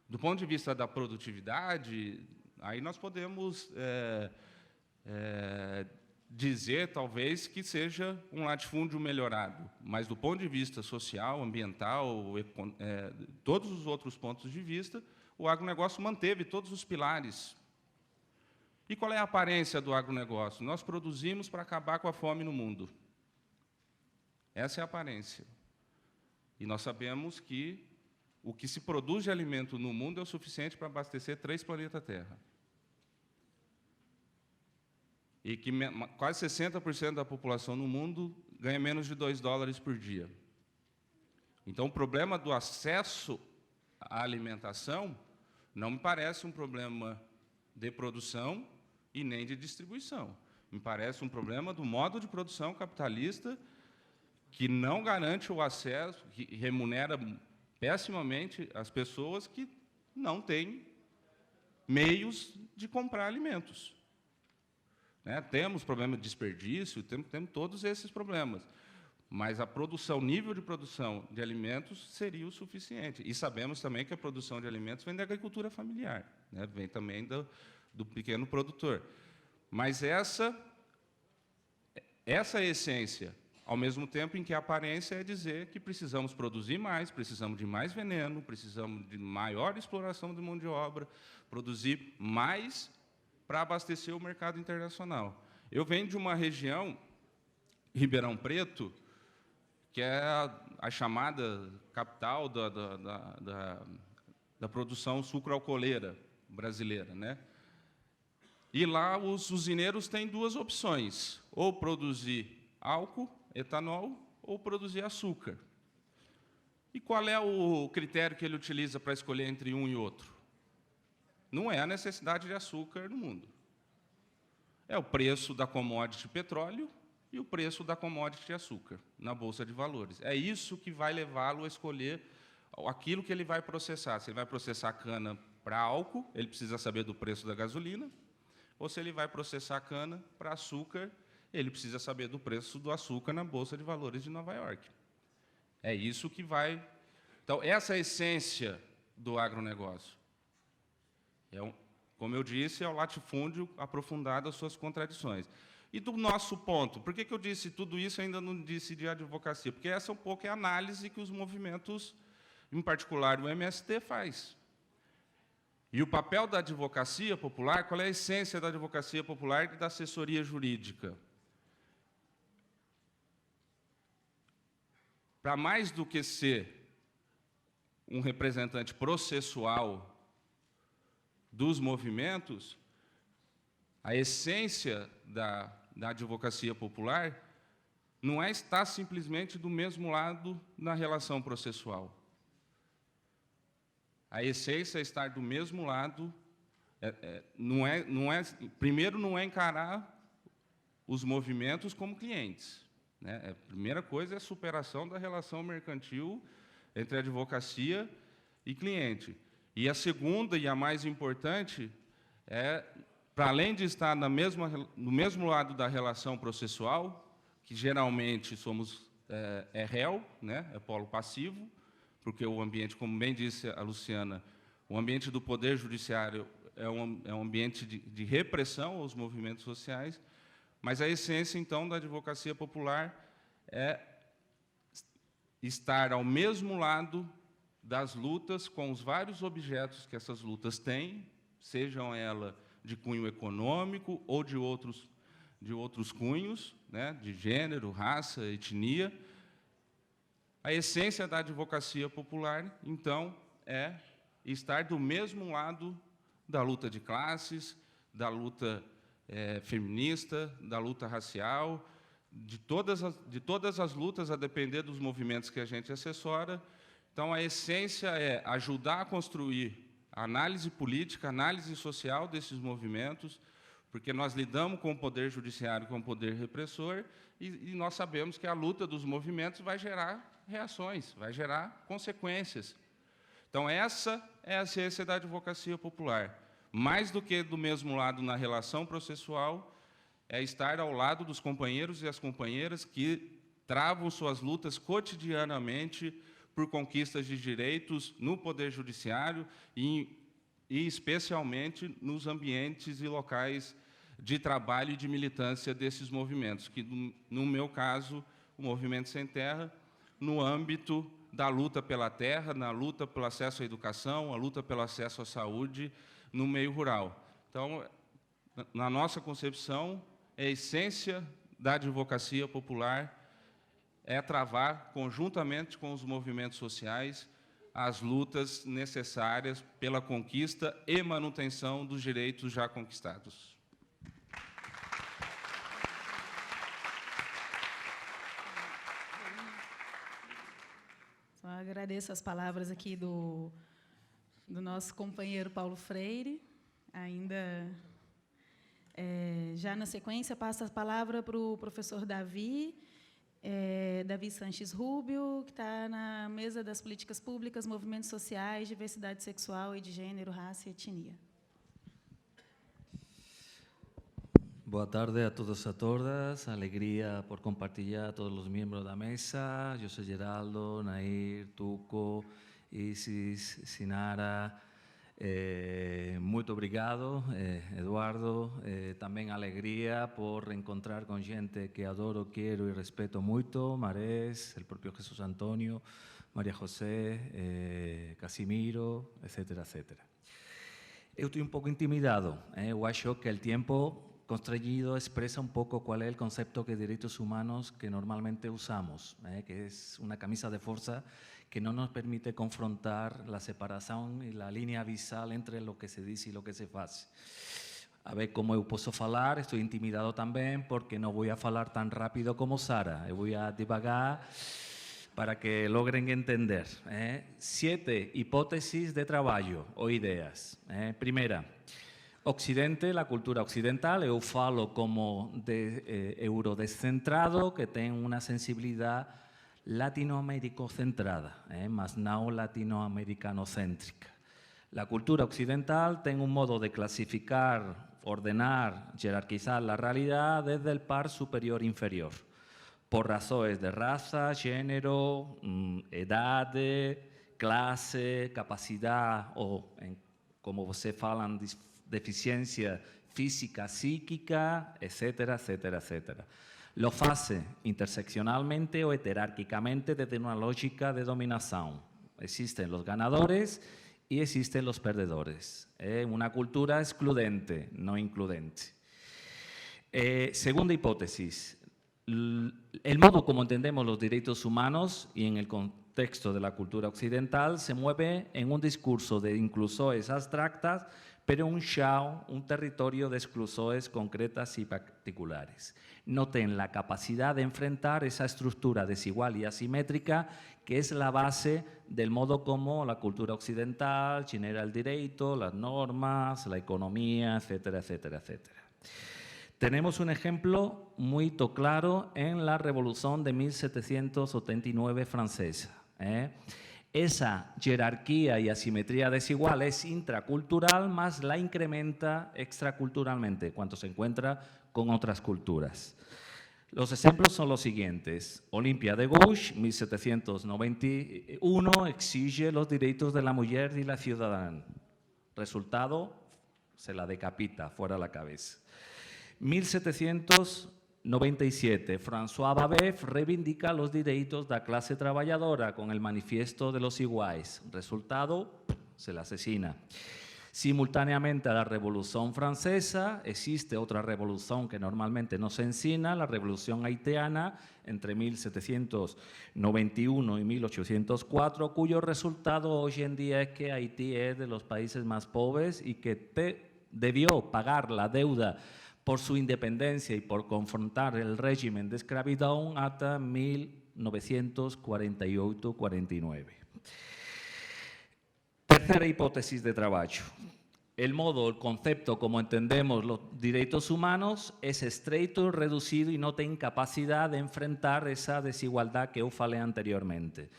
Do ponto de vista da produtividade, aí nós podemos dizer, talvez, que seja um latifúndio melhorado, mas do ponto de vista social, ambiental, todos os outros pontos de vista, o agronegócio manteve todos os pilares. E qual é a aparência do agronegócio? Nós produzimos para acabar com a fome no mundo. Essa é a aparência. E nós sabemos que o que se produz de alimento no mundo é o suficiente para abastecer 3 planetas Terra. E que quase 60% da população no mundo ganha menos de $2 por dia. Então, o problema do acesso à alimentação não me parece um problema de produção e nem de distribuição. Me parece um problema do modo de produção capitalista que não garante o acesso, que remunera pessimamente as pessoas que não têm meios de comprar alimentos. Temos problema de desperdício, temos todos esses problemas. Mas a produção, nível de produção de alimentos seria o suficiente. E sabemos também que a produção de alimentos vem da agricultura familiar, vem também do pequeno produtor. Mas essa é a essência, ao mesmo tempo em que a aparência é dizer que precisamos produzir mais, precisamos de mais veneno, precisamos de maior exploração de mão de obra, produzir mais para abastecer o mercado internacional. Eu venho de uma região, Ribeirão Preto, que é a chamada capital da produção sucroalcooleira brasileira, E lá os usineiros têm 2 opções: ou produzir álcool, etanol, ou produzir açúcar. E qual é o critério que ele utiliza para escolher entre um e outro? Não é a necessidade de açúcar no mundo. É o preço da commodity petróleo e o preço da commodity açúcar na Bolsa de Valores. É isso que vai levá-lo a escolher aquilo que ele vai processar. Se ele vai processar cana para álcool, ele precisa saber do preço da gasolina, ou se ele vai processar cana para açúcar, ele precisa saber do preço do açúcar na Bolsa de Valores de Nova York. É isso que vai... Então, essa é a essência do agronegócio. Como eu disse, é o latifúndio aprofundado às suas contradições. E do nosso ponto, por que eu disse tudo isso e ainda não disse de advocacia? Porque essa um pouco é a análise que os movimentos, em particular o MST, faz. E o papel da advocacia popular, qual é a essência da advocacia popular e da assessoria jurídica? Para mais do que ser um representante processual dos movimentos, a essência da advocacia popular não é estar simplesmente do mesmo lado na relação processual. A essência é estar do mesmo lado, primeiro, não é encarar os movimentos como clientes. A primeira coisa é a superação da relação mercantil entre advocacia e cliente. E a segunda, e a mais importante, é, para além de estar no mesmo lado da relação processual, que geralmente é réu, é polo passivo, porque o ambiente, como bem disse a Luciana, o ambiente do Poder Judiciário é um ambiente de repressão aos movimentos sociais, mas a essência, então, da advocacia popular é estar ao mesmo lado das lutas, com os vários objetos que essas lutas têm, sejam elas de cunho econômico ou de outros cunhos, de gênero, raça, etnia. A essência da advocacia popular, então, é estar do mesmo lado da luta de classes, da luta feminista, da luta racial, de todas as lutas, a depender dos movimentos que a gente assessora. Então, a essência é ajudar a construir a análise política, a análise social desses movimentos, porque nós lidamos com o Poder Judiciário, com o poder repressor, e nós sabemos que a luta dos movimentos vai gerar reações, vai gerar consequências. Então, essa é a ciência da advocacia popular. Mais do que do mesmo lado na relação processual, é estar ao lado dos companheiros e as companheiras que travam suas lutas cotidianamente por conquistas de direitos no Poder Judiciário e especialmente nos ambientes e locais de trabalho e de militância desses movimentos, que, no meu caso, o Movimento Sem Terra, no âmbito da luta pela terra, na luta pelo acesso à educação, a luta pelo acesso à saúde no meio rural. Então, na nossa concepção, a essência da advocacia popular é travar, conjuntamente com os movimentos sociais, as lutas necessárias pela conquista e manutenção dos direitos já conquistados. Só agradeço as palavras aqui do nosso companheiro Paulo Freire. Ainda, já na sequência, passo a palavra para o professor Davi, Davi Sanches Rubio, que está na mesa das políticas públicas, movimentos sociais, diversidade sexual e de gênero, raça e etnia. Boa tarde a todos e a todas. Alegría por compartilhar a todos os membros da mesa. José Geraldo, Nair, Tuco, Isis, Sinara. Muito obrigado, Eduardo. Também alegria por reencontrar com gente que adoro, quero e respeito muito. Marés, o próprio Jesus Antônio, Maria José, Casimiro, etc, etc. Eu estou um pouco intimidado. Eu acho que o tempo constreñido expresa un poco cuál es el concepto de derechos humanos que normalmente usamos, que es una camisa de fuerza que no nos permite confrontar la separación y la línea abisal entre lo que se dice y lo que se hace. A ver cómo eu posso falar, estoy intimidado también porque no voy a falar tan rápido como Sara, eu voy a divagar para que logren entender. 7 hipótesis de trabalho ou ideas. Primera, Occidente, la cultura occidental, eu falo como de eurodescentrado, que ten una sensibilidad latinoamericocentrada, mas não latinoamericanocéntrica. La cultura occidental ten un modo de clasificar, ordenar, jerarquizar la realidad desde el par superior-inferior, por razones de raza, género, edade, clase, capacidad ou, como você falam, deficiencia física, psíquica, etcétera, etcétera, etcétera. Lo hace interseccionalmente o heterárquicamente desde una lógica de dominación. Existen los ganadores y existen los perdedores. Una cultura excludente, no includente. Segunda hipótesis. El modo como entendemos los derechos humanos y en el contexto de la cultura occidental se mueve en un discurso de inclusiones abstractas, pero un territorio de exclusiones concretas y particulares. No tienen la capacidad de enfrentar esa estructura desigual y asimétrica que es la base del modo como la cultura occidental genera el derecho, las normas, la economía, etcétera, etcétera, etcétera. Tenemos un ejemplo muy claro en la Revolución de 1789 francesa. Esa jerarquía y asimetría desigual es intracultural, más la incrementa extraculturalmente cuando se encuentra con otras culturas. Los ejemplos son los siguientes. Olimpia de Gouges, 1791, exige los derechos de la mujer y la ciudadana. Resultado, se la decapita, fuera la cabeza. 1797, François Babeuf reivindica los derechos de la clase trabajadora con el Manifiesto de los Iguales. Resultado, se la asesina. Simultáneamente a la Revolución Francesa, existe otra revolución que normalmente no se ensina, la Revolución Haitiana, entre 1791 y 1804, cuyo resultado hoy en día es que Haití es de los países más pobres y que debió pagar la deuda por su independencia y por confrontar el régimen de esclavitud hasta 1948-49. Tercera hipótesis de trabajo. El modo, el concepto, como entendemos los derechos humanos, es estreito, reducido y no tiene capacidad de enfrentar esa desigualdad que eu falei anteriormente.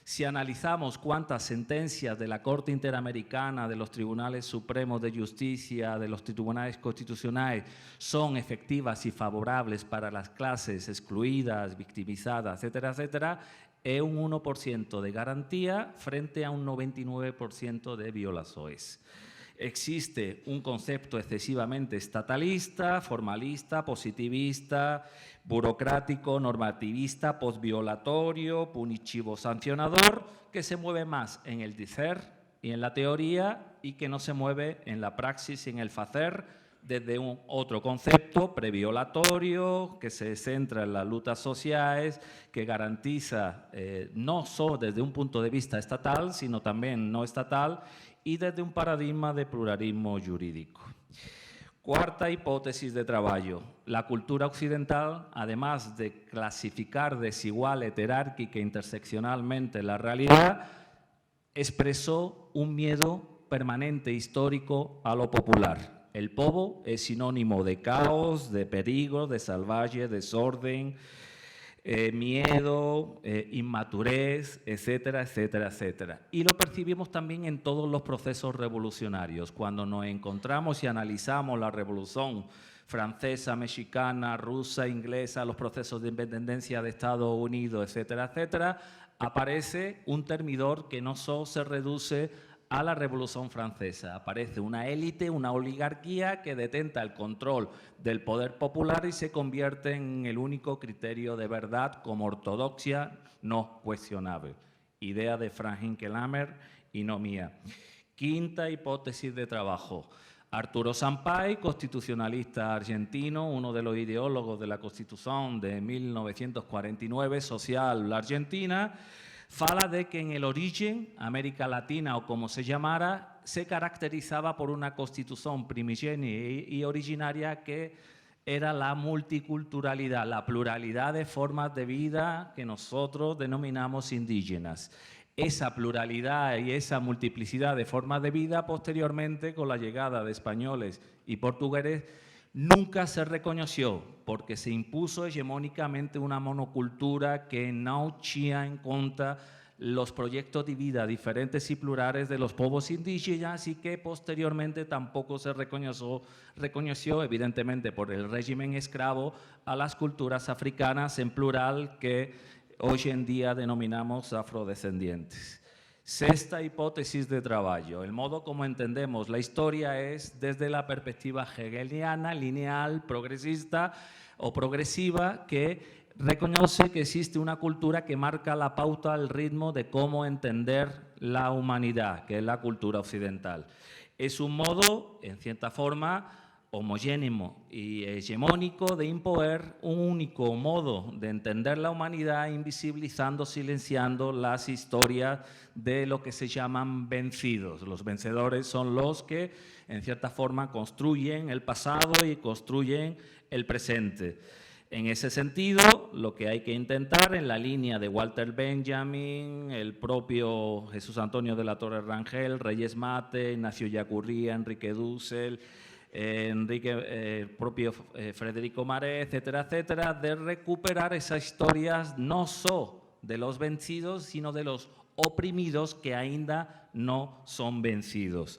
Si analizamos cuántas sentencias de la Corte Interamericana, de los Tribunales Supremos de Justicia, de los Tribunales Constitucionales son efectivas y favorables para las clases excluidas, victimizadas, etcétera, etcétera, es un 1% de garantía frente a un 99% de violaciones. Existe un concepto excesivamente estatalista, formalista, positivista, burocrático, normativista, posviolatorio, punitivo, sancionador, que se mueve más en el dicer y en la teoría y que no se mueve en la praxis y en el facer desde un otro concepto previolatorio que se centra en las luchas sociales, que garantiza no solo desde un punto de vista estatal, sino también no estatal, y desde un paradigma de pluralismo jurídico. Cuarta hipótesis de trabajo. La cultura occidental, además de clasificar desigual, heterárquica e interseccionalmente la realidad, expresó un miedo permanente histórico a lo popular. El povo es sinónimo de caos, de peligro, de salvaje, desorden, miedo, inmadurez, etcétera, etcétera, etcétera. Y lo percibimos también en todos los procesos revolucionarios. Cuando nos encontramos y analizamos la revolución francesa, mexicana, rusa, inglesa, los procesos de independencia de Estados Unidos, etcétera, etcétera, aparece un termidor que no solo se reduce a la Revolución Francesa. Aparece una élite, una oligarquía que detenta el control del poder popular y se convierte en el único criterio de verdad como ortodoxia no cuestionable. Idea de Frank Hinckelhammer y no mía. Quinta hipótesis de trabajo. Arturo Sampay, constitucionalista argentino, uno de los ideólogos de la Constitución de 1949, social argentina, fala de que en el origen, América Latina o como se llamara, se caracterizaba por una constitución primigenia y originaria que era la multiculturalidad, la pluralidad de formas de vida que nosotros denominamos indígenas. Esa pluralidad y esa multiplicidad de formas de vida, posteriormente, con la llegada de españoles y portugueses, nunca se reconoció porque se impuso hegemónicamente una monocultura que no tenía en cuenta los proyectos de vida diferentes y plurales de los pueblos indígenas y que posteriormente tampoco se reconoció evidentemente por el régimen esclavo a las culturas africanas en plural que hoy en día denominamos afrodescendientes. Sexta hipótesis de trabajo. El modo como entendemos la historia es desde la perspectiva hegeliana, lineal, progresista o progresiva, que reconoce que existe una cultura que marca la pauta, el ritmo de cómo entender la humanidad, que es la cultura occidental. Es un modo, en cierta forma, homogéneo y hegemónico de imponer un único modo de entender la humanidad, invisibilizando, silenciando las historias de lo que se llaman vencidos. Los vencedores son los que, en cierta forma, construyen el pasado y construyen el presente. En ese sentido, lo que hay que intentar, en la línea de Walter Benjamin, el propio Jesús Antonio de la Torre Rangel, Reyes Mate, Ignacio Yacurría, Enrique Dussel, propio Federico Maré, etcétera, etcétera, de recuperar esas historias no solo de los vencidos, sino de los oprimidos que ainda no son vencidos.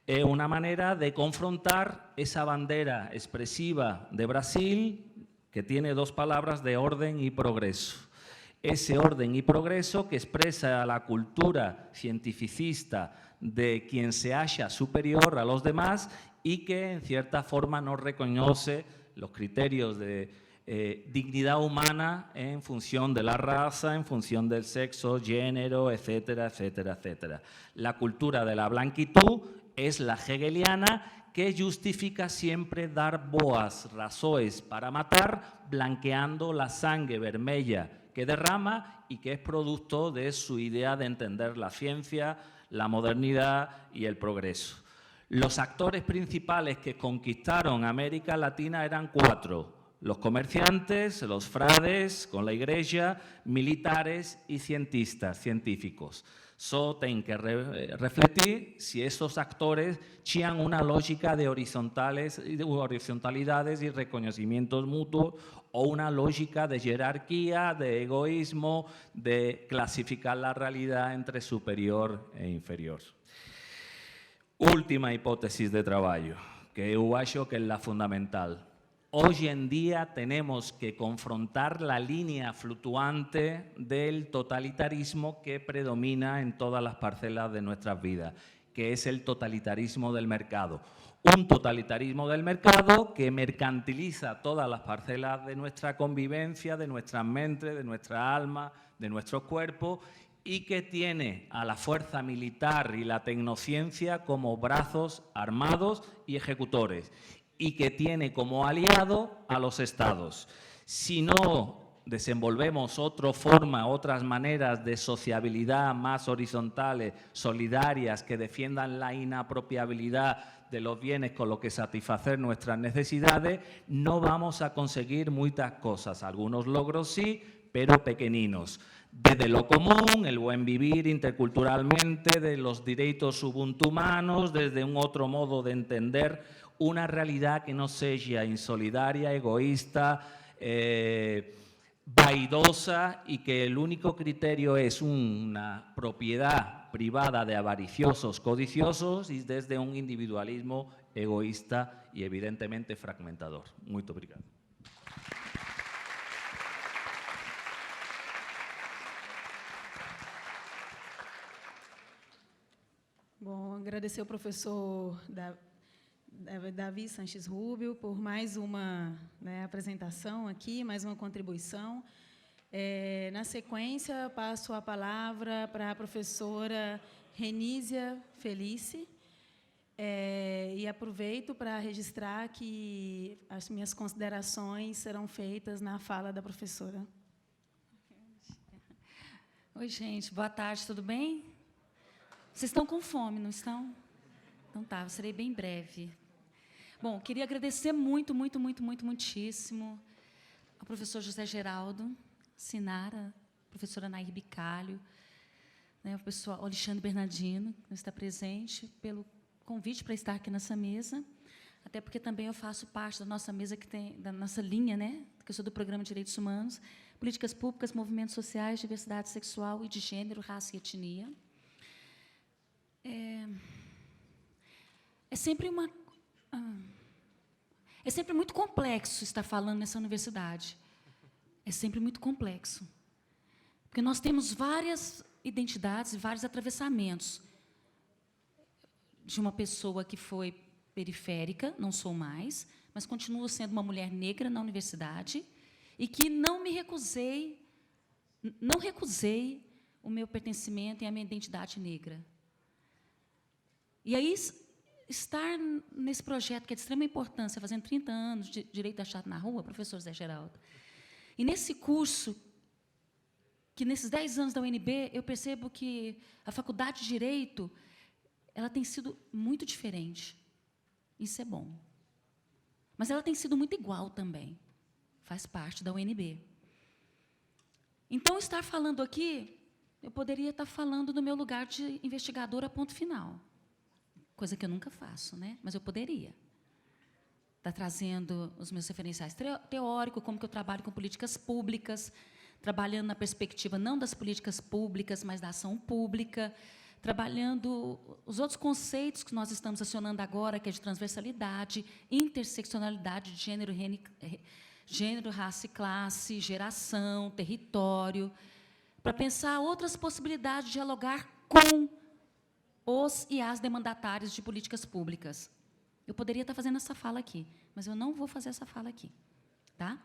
Es una manera de confrontar esa bandera expresiva de Brasil que tiene dos palabras de orden y progreso. Ese orden y progreso que expresa la cultura cientificista de quien se halla superior a los demás y que en cierta forma no reconoce los criterios de dignidad humana en función de la raza, en función del sexo, género, etcétera, etcétera, etcétera. La cultura de la blanquitud es la hegeliana, que justifica siempre dar boas razones para matar, blanqueando la sangre vermella que derrama y que es producto de su idea de entender la ciencia, la modernidad y el progreso. Los actores principales que conquistaron América Latina eran cuatro: los comerciantes, los frades con la igreja, militares y científicos. Só tem que refletir si esos actores tienen una lógica de horizontalidades y reconocimientos mutuos o una lógica de jerarquía, de egoísmo, de clasificar la realidad entre superior e inferior. Última hipótesis de trabajo, que yo acho que es la fundamental. Hoy en día tenemos que confrontar la línea fluctuante del totalitarismo que predomina en todas las parcelas de nuestras vidas, que es el totalitarismo del mercado. Un totalitarismo del mercado que mercantiliza todas las parcelas de nuestra convivencia, de nuestra mente, de nuestra alma, de nuestro cuerpo, y que tiene a la fuerza militar y la tecnociencia como brazos armados y ejecutores, y que tiene como aliado a los estados. Si no desenvolvemos otras maneras de sociabilidad más horizontales, solidarias, que defiendan la inapropiabilidad de los bienes con los que satisfacer nuestras necesidades, no vamos a conseguir muchas cosas. Algunos logros sí, pero pequeñinos. Desde lo común, el buen vivir interculturalmente, de los derechos subunhumanos, desde un otro modo de entender una realidad que no sea insolidaria, egoísta, vaidosa, y que el único criterio es una propiedad privada de avariciosos, codiciosos, y desde un individualismo egoísta y evidentemente fragmentador. Muy obrigado. Bom, agradecer ao professor Davi Sanches Rubio por mais uma apresentação aqui, mais uma contribuição. Na sequência, passo a palavra para a professora Renísia Felice, e aproveito para registrar que as minhas considerações serão feitas na fala da professora. Oi, gente, boa tarde, tudo bem? Vocês estão com fome, não estão? Então tá, eu serei bem breve. Bom, queria agradecer muitíssimo ao professor José Geraldo, Sinara, professora Nair Bicalho, o professor Alexandre Bernardino, que está presente, pelo convite para estar aqui nessa mesa, até porque também eu faço parte da nossa mesa, da nossa linha, que eu sou do Programa de Direitos Humanos, Políticas Públicas, Movimentos Sociais, Diversidade Sexual e de Gênero, Raça e Etnia. É sempre muito complexo estar falando nessa universidade. É sempre muito complexo. Porque nós temos várias identidades e vários atravessamentos. De uma pessoa que foi periférica, não sou mais, mas continuo sendo uma mulher negra na universidade, e que não recusei o meu pertencimento e a minha identidade negra. E aí, estar nesse projeto que é de extrema importância, fazendo 30 anos de Direito Achado na Rua, professor Zé Geraldo, e nesse curso, que nesses 10 anos da UNB, eu percebo que a Faculdade de Direito ela tem sido muito diferente. Isso é bom. Mas ela tem sido muito igual também. Faz parte da UNB. Então, estar falando aqui, eu poderia estar falando no meu lugar de investigadora, ponto final. Coisa que eu nunca faço, mas eu poderia. Estar trazendo os meus referenciais teóricos, como que eu trabalho com políticas públicas, trabalhando na perspectiva não das políticas públicas, mas da ação pública, trabalhando os outros conceitos que nós estamos acionando agora, que é de transversalidade, interseccionalidade de gênero, raça e classe, geração, território, para pensar outras possibilidades de dialogar com os e as demandatários de políticas públicas. Eu poderia estar fazendo essa fala aqui, mas eu não vou fazer essa fala aqui. Tá?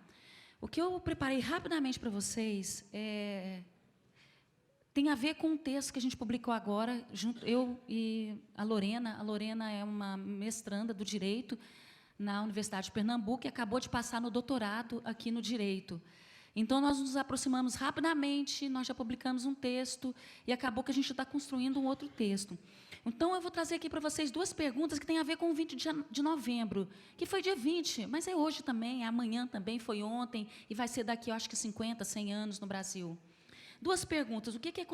O que eu preparei rapidamente para vocês tem a ver com um texto que a gente publicou agora, eu e a Lorena. A Lorena é uma mestranda do Direito na Universidade de Pernambuco e acabou de passar no doutorado aqui no Direito. Então, nós nos aproximamos rapidamente, nós já publicamos um texto, e acabou que a gente está construindo um outro texto. Então, eu vou trazer aqui para vocês 2 perguntas que têm a ver com o 20 de novembro, que foi dia 20, mas é hoje também, é amanhã também, foi ontem, e vai ser daqui, eu acho que 50, 100 anos no Brasil. 2 perguntas. O que é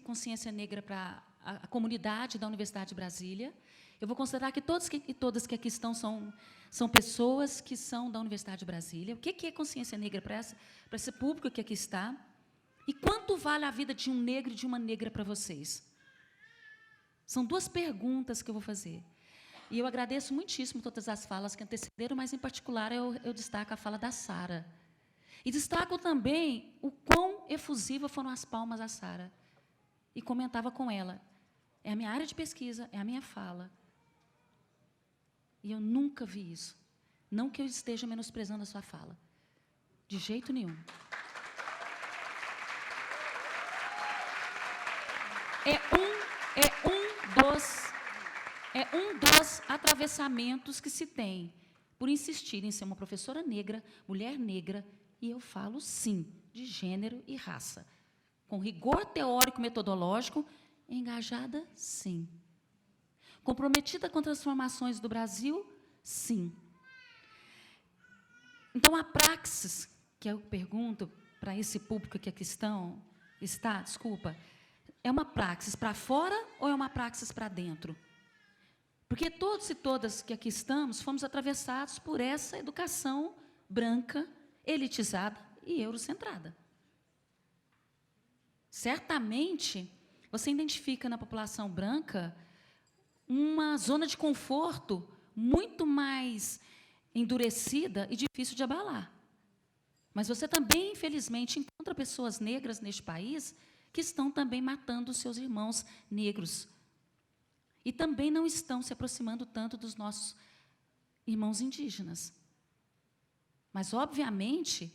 consciência negra para a comunidade da Universidade de Brasília? Eu vou considerar que todos e todas que aqui estão são pessoas que são da Universidade de Brasília. O que é consciência negra para esse público que aqui está? E quanto vale a vida de um negro e de uma negra para vocês? São 2 perguntas que eu vou fazer. E eu agradeço muitíssimo todas as falas que antecederam, mas, em particular, eu destaco a fala da Sara. E destaco também o quão efusiva foram as palmas da Sara. E comentava com ela, é a minha área de pesquisa, é a minha fala. E eu nunca vi isso. Não que eu esteja menosprezando a sua fala. De jeito nenhum. É um dos atravessamentos que se tem por insistir em ser uma professora negra, mulher negra, e eu falo, sim, de gênero e raça. Com rigor teórico metodológico, engajada, sim. Comprometida com transformações do Brasil, sim. Então, a praxis, que eu pergunto para esse público que aqui está, é uma praxis para fora ou é uma praxis para dentro? Porque todos e todas que aqui estamos fomos atravessados por essa educação branca, elitizada e eurocentrada. Certamente, você identifica na população branca uma zona de conforto muito mais endurecida e difícil de abalar. Mas você também, infelizmente, encontra pessoas negras neste país que estão também matando os seus irmãos negros. E também não estão se aproximando tanto dos nossos irmãos indígenas. Mas, obviamente,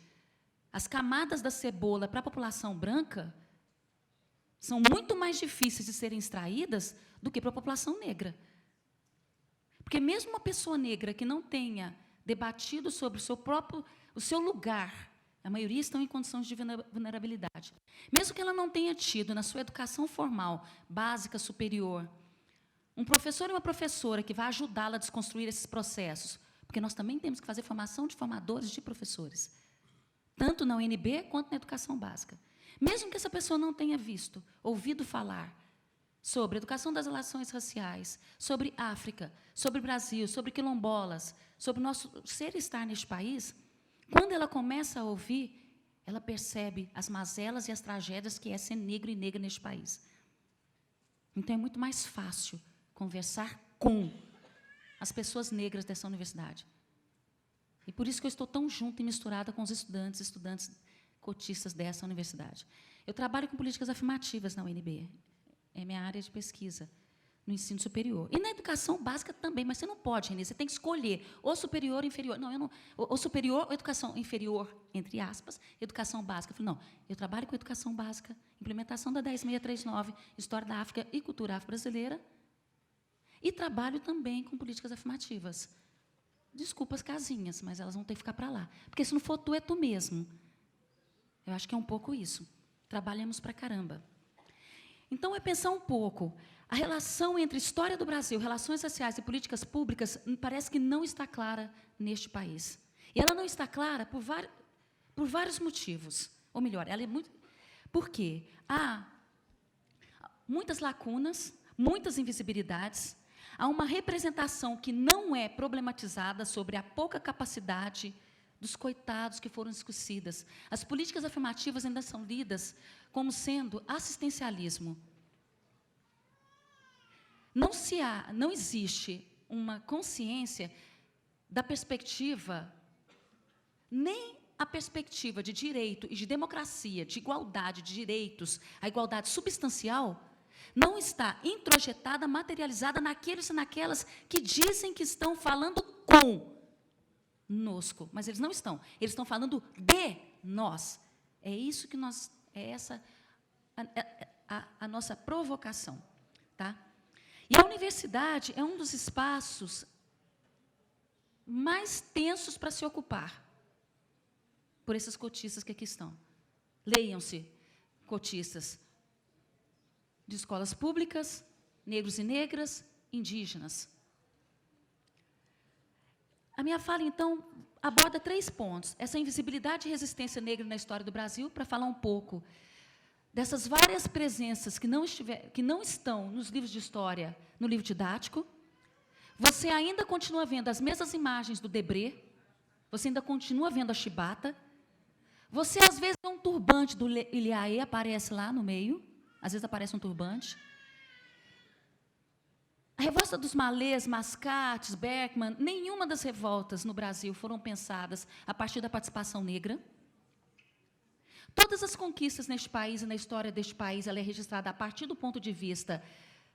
as camadas da cebola para a população branca são muito mais difíceis de serem extraídas do que para a população negra. Porque mesmo uma pessoa negra que não tenha debatido sobre o seu lugar, a maioria estão em condições de vulnerabilidade, mesmo que ela não tenha tido na sua educação formal, básica, superior, um professor e uma professora que vai ajudá-la a desconstruir esses processos, porque nós também temos que fazer formação de formadores de professores, tanto na UNB quanto na educação básica. Mesmo que essa pessoa não tenha ouvido falar sobre educação das relações raciais, sobre África, sobre Brasil, sobre quilombolas, sobre o nosso ser e estar neste país, quando ela começa a ouvir, ela percebe as mazelas e as tragédias que é ser negro e negra neste país. Então, é muito mais fácil conversar com as pessoas negras dessa universidade. E por isso que eu estou tão junto e misturada com os estudantes cotistas dessa universidade. Eu trabalho com políticas afirmativas na UNB. É minha área de pesquisa, no ensino superior. E na educação básica também, mas você não pode, Renê, você tem que escolher ou superior ou inferior. Não, eu não, ou superior ou educação inferior, entre aspas, educação básica. Eu falei, não, eu trabalho com educação básica, implementação da 10639, História da África e Cultura Afro-Brasileira, e trabalho também com políticas afirmativas. Desculpa as casinhas, mas elas vão ter que ficar para lá. Porque se não for tu, é tu mesmo. Eu acho que é um pouco isso. Trabalhamos para caramba. Então, é pensar um pouco. A relação entre história do Brasil, relações sociais e políticas públicas, parece que não está clara neste país. E ela não está clara por vários motivos. Ou melhor, ela é muito... Por quê? Há muitas lacunas, muitas invisibilidades, há uma representação que não é problematizada sobre a pouca capacidade dos coitados que foram esquecidas. As políticas afirmativas ainda são lidas como sendo assistencialismo. Não existe uma consciência da perspectiva, nem a perspectiva de direito e de democracia, de igualdade de direitos, a igualdade substancial, não está introjetada, materializada naqueles e naquelas que dizem que estão falando conosco, mas eles não estão. Eles estão falando de nós. É isso que é essa a nossa provocação, tá? E a universidade é um dos espaços mais tensos para se ocupar, por esses cotistas que aqui estão. Leiam-se, cotistas de escolas públicas, negros e negras, indígenas. A minha fala, então, aborda 3 pontos. Essa invisibilidade e resistência negra na história do Brasil, para falar um pouco dessas várias presenças que não estão nos livros de história, no livro didático. Você ainda continua vendo as mesmas imagens do Debré, você ainda continua vendo a chibata, você, às vezes, é um turbante do Ilhaê, aparece lá no meio, às vezes aparece um turbante. A revolta dos malês, mascates, Berkman, nenhuma das revoltas no Brasil foram pensadas a partir da participação negra. Todas as conquistas neste país e na história deste país, ela é registrada a partir do ponto de vista,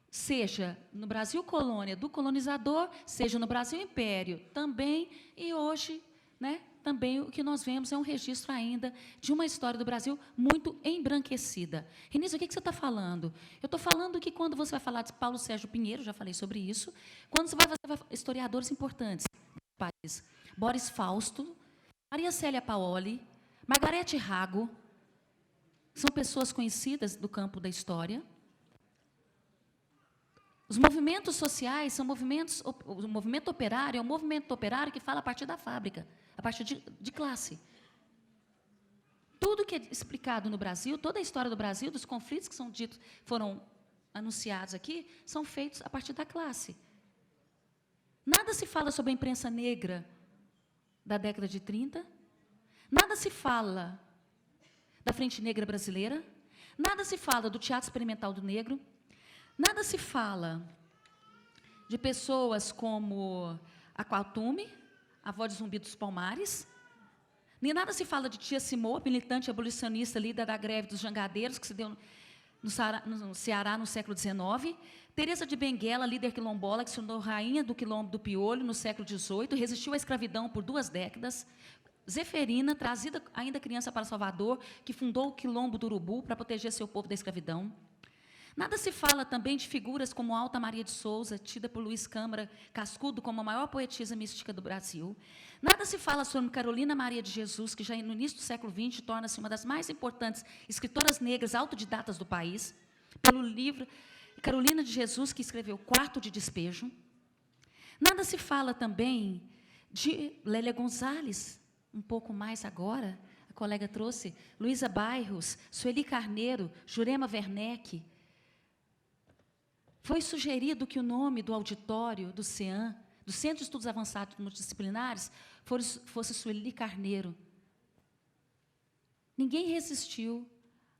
seja no Brasil colônia do colonizador, seja no Brasil império também, e hoje, né, também o que nós vemos é um registro ainda de uma história do Brasil muito embranquecida. Renício, o que você está falando? Eu estou falando que quando você vai falar de Paulo Sérgio Pinheiro, já falei sobre isso, quando você vai fazer historiadores importantes do país, Boris Fausto, Maria Célia Paoli, Margarete Rago, são pessoas conhecidas do campo da história. Os movimentos sociais são movimentos, o movimento operário é um movimento operário que fala a partir da fábrica, a partir de classe. Tudo que é explicado no Brasil, toda a história do Brasil, dos conflitos que foram anunciados aqui, são feitos a partir da classe. Nada se fala sobre a imprensa negra da década de 30, nada se fala da Frente Negra Brasileira, nada se fala do Teatro Experimental do Negro, nada se fala de pessoas como a Qualtume, a avó de Zumbi dos Palmares, nem nada se fala de Tia Simô, militante abolicionista, líder da greve dos jangadeiros, que se deu no Ceará no século XIX, Teresa de Benguela, líder quilombola, que se tornou rainha do quilombo do Piolho no século XVIII, resistiu à escravidão por 2 décadas, Zeferina, trazida ainda criança para Salvador, que fundou o quilombo do Urubu para proteger seu povo da escravidão. Nada se fala também de figuras como Alta Maria de Souza, tida por Luiz Câmara Cascudo como a maior poetisa mística do Brasil. Nada se fala sobre Carolina Maria de Jesus, que já no início do século XX torna-se uma das mais importantes escritoras negras autodidatas do país, pelo livro Carolina de Jesus, que escreveu Quarto de Despejo. Nada se fala também de Lélia Gonzalez, um pouco mais agora, a colega trouxe, Luísa Bairros, Sueli Carneiro, Jurema Werneck. Foi sugerido que o nome do auditório do CEAM, do Centro de Estudos Avançados Multidisciplinares, fosse Sueli Carneiro. Ninguém resistiu,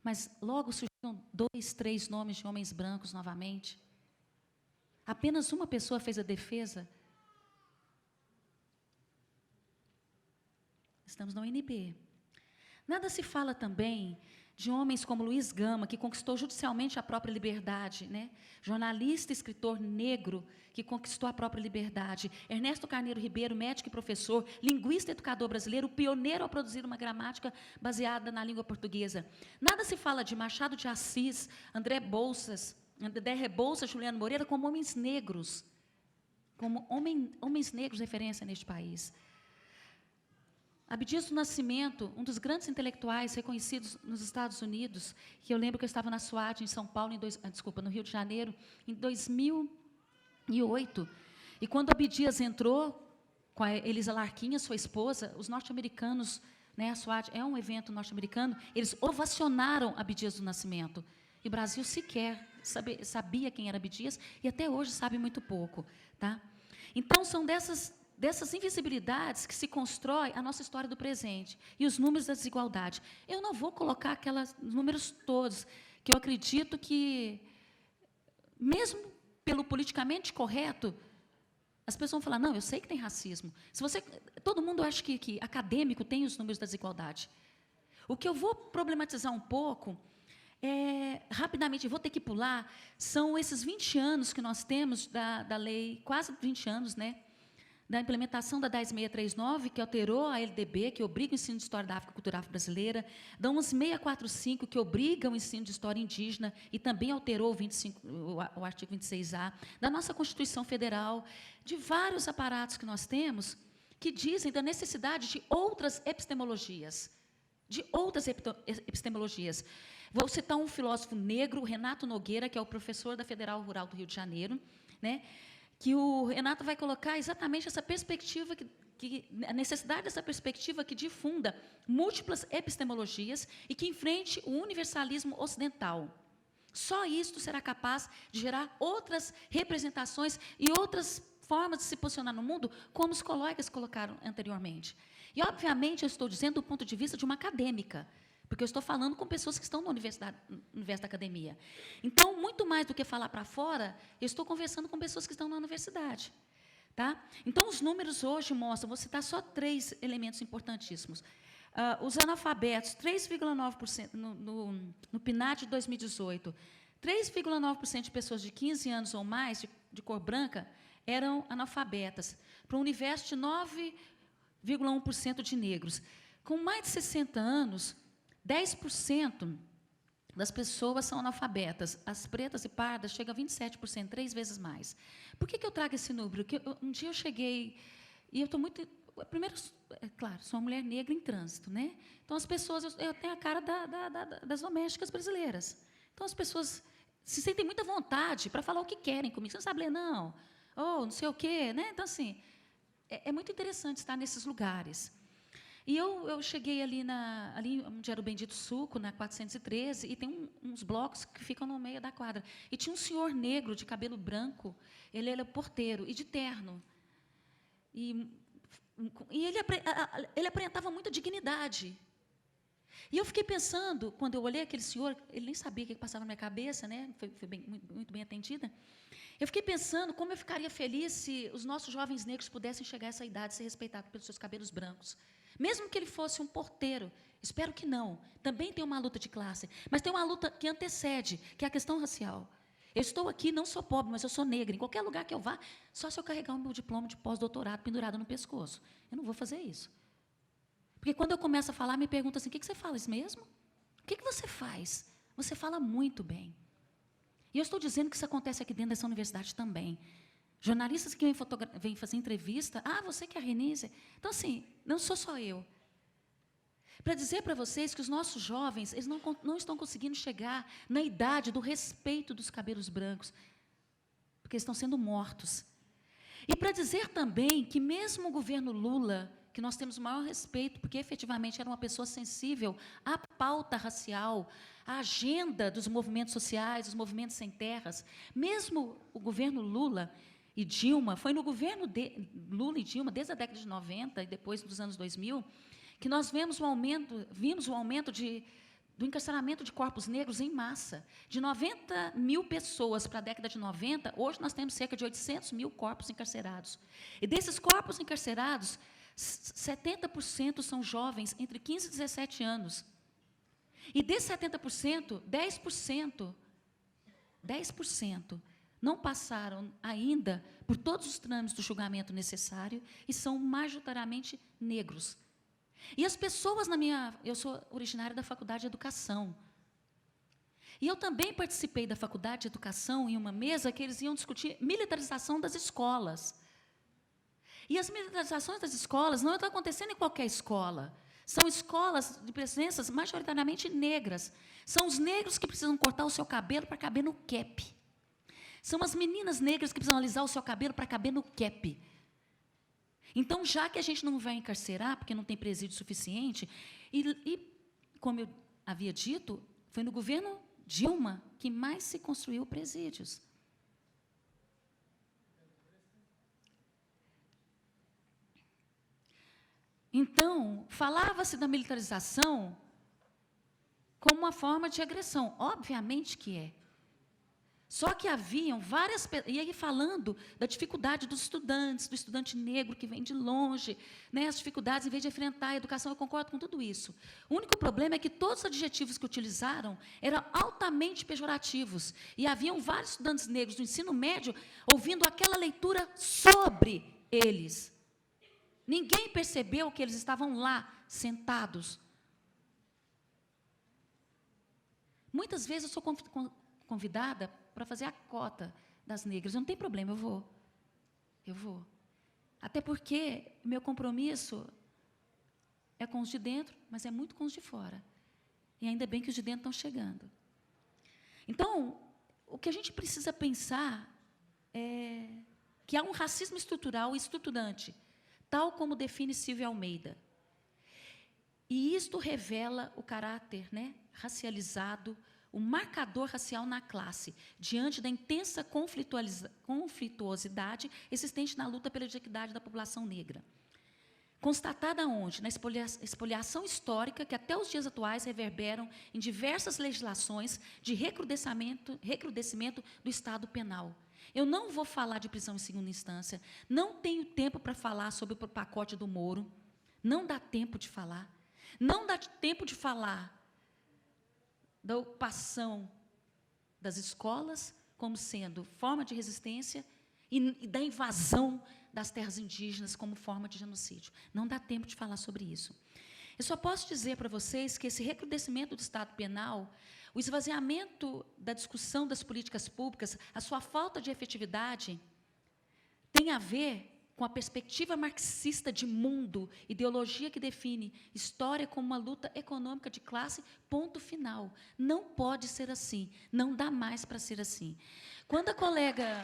mas logo surgiram 2, 3 nomes de homens brancos novamente. Apenas uma pessoa fez a defesa. Estamos na UNB. Nada se fala também de homens como Luiz Gama, que conquistou judicialmente a própria liberdade, né? Jornalista e escritor negro que conquistou a própria liberdade. Ernesto Carneiro Ribeiro, médico e professor, linguista e educador brasileiro, pioneiro ao produzir uma gramática baseada na língua portuguesa. Nada se fala de Machado de Assis, André Rebouças, Juliano Moreira, como homens negros, homens negros referência neste país. Abdias do Nascimento, um dos grandes intelectuais reconhecidos nos Estados Unidos, que eu lembro que eu estava na SWAT em São Paulo, no Rio de Janeiro, em 2008. E quando Abdias entrou com a Elisa Larquinha, sua esposa, os norte-americanos, né, a SWAT é um evento norte-americano, eles ovacionaram Abdias do Nascimento. E o Brasil sequer sabia quem era Abdias, e até hoje sabe muito pouco. Tá? Então, são dessas invisibilidades que se constrói a nossa história do presente e os números da desigualdade. Eu não vou colocar aqueles números todos, que eu acredito que, mesmo pelo politicamente correto, as pessoas vão falar, não, eu sei que tem racismo. Todo mundo acha que acadêmico tem os números da desigualdade. O que eu vou problematizar um pouco, rapidamente, vou ter que pular, são esses 20 anos que nós temos da lei, quase 20 anos, né? Da implementação da 10.639, que alterou a LDB, que obriga o ensino de História da África e Cultura Afro-Brasileira, da 11.645, que obriga o ensino de História Indígena e também alterou o artigo 26A, da nossa Constituição Federal, de vários aparatos que nós temos, que dizem da necessidade de outras epistemologias. de outras epistemologias. Vou citar um filósofo negro, Renato Nogueira, que é o professor da Federal Rural do Rio de Janeiro, né, que o Renato vai colocar exatamente essa perspectiva, a necessidade dessa perspectiva que difunda múltiplas epistemologias e que enfrente o universalismo ocidental. Só isto será capaz de gerar outras representações e outras formas de se posicionar no mundo, como os colegas colocaram anteriormente. E, obviamente, eu estou dizendo do ponto de vista de uma acadêmica, porque eu estou falando com pessoas que estão no universo da academia. Então, muito mais do que falar para fora, eu estou conversando com pessoas que estão na universidade. Tá? Então, os números hoje mostram, vou citar só 3 elementos importantíssimos. Os analfabetos, 3,9% no PNAD de 2018, 3,9% de pessoas de 15 anos ou mais, de cor branca, eram analfabetas, para um universo de 9,1% de negros. Com mais de 60 anos, 10% das pessoas são analfabetas. As pretas e pardas chegam a 27%, 3 vezes mais. Por que eu trago esse número? Porque um dia eu cheguei, e eu estou muito... Primeiro, é claro, sou uma mulher negra em trânsito, né? Então, as pessoas... Eu tenho a cara das domésticas brasileiras. Então, as pessoas se sentem muita vontade para falar o que querem comigo. Você não sabe ler, não. Ou não sei o quê, né? Então, assim, é muito interessante estar nesses lugares. E eu cheguei ali onde era o Bendito Suco, na 413, e tem uns blocos que ficam no meio da quadra. E tinha um senhor negro, de cabelo branco, ele era porteiro, e de terno. E ele aparentava muita dignidade. E eu fiquei pensando, quando eu olhei aquele senhor, ele nem sabia o que passava na minha cabeça, né? Foi muito bem atendida. Eu fiquei pensando como eu ficaria feliz se os nossos jovens negros pudessem chegar a essa idade e ser respeitados pelos seus cabelos brancos. Mesmo que ele fosse um porteiro, espero que não. Também tem uma luta de classe, mas tem uma luta que antecede, que é a questão racial. Eu estou aqui, não sou pobre, mas eu sou negra. Em qualquer lugar que eu vá, só se eu carregar o meu diploma de pós-doutorado pendurado no pescoço. Eu não vou fazer isso. Porque quando eu começo a falar, me perguntam assim, o que você fala isso mesmo? O que você faz? Você fala muito bem. E eu estou dizendo que isso acontece aqui dentro dessa universidade também. Jornalistas que vêm fazer entrevista, você que é a Renise. Então, assim, não sou só eu. Para dizer para vocês que os nossos jovens, eles não estão conseguindo chegar na idade do respeito dos cabelos brancos, porque eles estão sendo mortos. E para dizer também que mesmo o governo Lula, que nós temos o maior respeito, porque efetivamente era uma pessoa sensível à pauta racial, à agenda dos movimentos sociais, dos movimentos sem terras, mesmo o governo Lula e Dilma, foi no governo de Lula e Dilma, desde a década de 90 e depois dos anos 2000, que nós vimos o aumento do encarceramento de corpos negros em massa. De 90 mil pessoas para a década de 90, hoje nós temos cerca de 800 mil corpos encarcerados. E desses corpos encarcerados, 70% são jovens entre 15 e 17 anos. E desses 70%, 10% não passaram ainda por todos os trâmites do julgamento necessário e são majoritariamente negros. E as pessoas eu sou originária da Faculdade de Educação. E eu também participei da Faculdade de Educação em uma mesa que eles iam discutir militarização das escolas. E as militarizações das escolas não estão acontecendo em qualquer escola. São escolas de presenças majoritariamente negras. São os negros que precisam cortar o seu cabelo para caber no cap. São as meninas negras que precisam alisar o seu cabelo para caber no cap. Então, já que a gente não vai encarcerar, porque não tem presídio suficiente, e como eu havia dito, foi no governo Dilma que mais se construiu presídios. Então, falava-se da militarização como uma forma de agressão. Obviamente que é. Só que haviam várias... E aí falando da dificuldade dos estudantes, do estudante negro que vem de longe, né, as dificuldades, em vez de enfrentar a educação, eu concordo com tudo isso. O único problema é que todos os adjetivos que utilizaram eram altamente pejorativos. E haviam vários estudantes negros do ensino médio ouvindo aquela leitura sobre eles. Ninguém percebeu que eles estavam lá, sentados. Muitas vezes eu sou convidada para fazer a cota das negras. Não tem problema, eu vou. Até porque meu compromisso é com os de dentro, mas é muito com os de fora. E ainda bem que os de dentro estão chegando. Então, o que a gente precisa pensar é que há um racismo estrutural e estruturante, tal como define Silvia Almeida. E isto revela o caráter, né, racializado, o marcador racial na classe, diante da intensa conflituosidade existente na luta pela equidade da população negra. Constatada onde? Na expoliação histórica que até os dias atuais reverberam em diversas legislações de recrudescimento do Estado penal. Eu não vou falar de prisão em segunda instância, não tenho tempo para falar sobre o pacote do Moro, não dá tempo de falar, não dá tempo de falar da ocupação das escolas como sendo forma de resistência e da invasão das terras indígenas como forma de genocídio. Não dá tempo de falar sobre isso. Eu só posso dizer para vocês que esse recrudescimento do Estado penal, o esvaziamento da discussão das políticas públicas, a sua falta de efetividade, tem a ver com a perspectiva marxista de mundo, ideologia que define história como uma luta econômica de classe, ponto final. Não pode ser assim, não dá mais para ser assim. Quando a colega...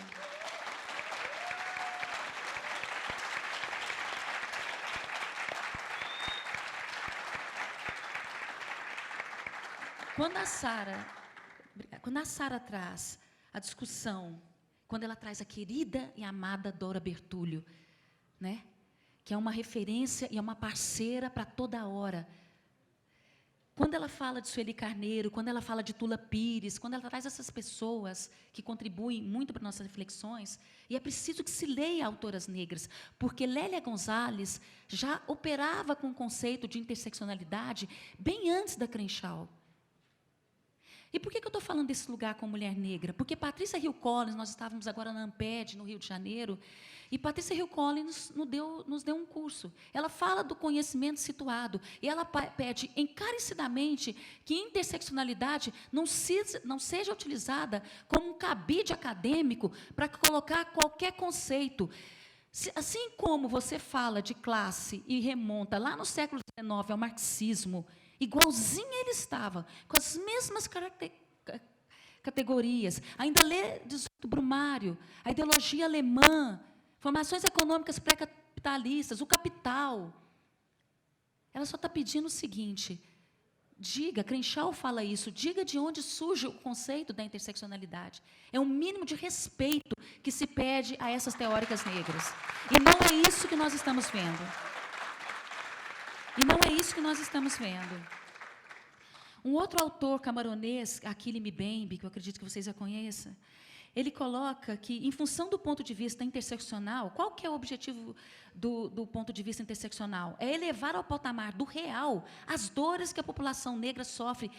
Quando a Sara traz a discussão, quando ela traz a querida e amada Dora Bertulho, né, que é uma referência e é uma parceira para toda hora. Quando ela fala de Sueli Carneiro, quando ela fala de Tula Pires, quando ela traz essas pessoas que contribuem muito para nossas reflexões, e é preciso que se leia autoras negras, porque Lélia Gonzalez já operava com o conceito de interseccionalidade bem antes da Crenshaw. E por que eu estou falando desse lugar com mulher negra? Porque Patrícia Hill Collins, nós estávamos agora na Amped, no Rio de Janeiro, e Patrícia Hill Collins nos deu um curso. Ela fala do conhecimento situado, e ela pede encarecidamente que interseccionalidade não seja utilizada como um cabide acadêmico para colocar qualquer conceito. Assim como você fala de classe e remonta lá no século XIX ao marxismo, igualzinho ele estava, com as mesmas categorias. Ainda lê do Brumário, a ideologia alemã, formações econômicas pré-capitalistas, o capital. Ela só está pedindo o seguinte, diga, Crenshaw fala isso, diga de onde surge o conceito da interseccionalidade. É um mínimo de respeito que se pede a essas teóricas negras. E não é isso que nós estamos vendo. E não é isso que nós estamos vendo. Um outro autor camaronês, Achille Mbembe, que eu acredito que vocês já conheçam, ele coloca que, em função do ponto de vista interseccional, qual que é o objetivo do ponto de vista interseccional? É elevar ao patamar do real as dores que a população negra sofre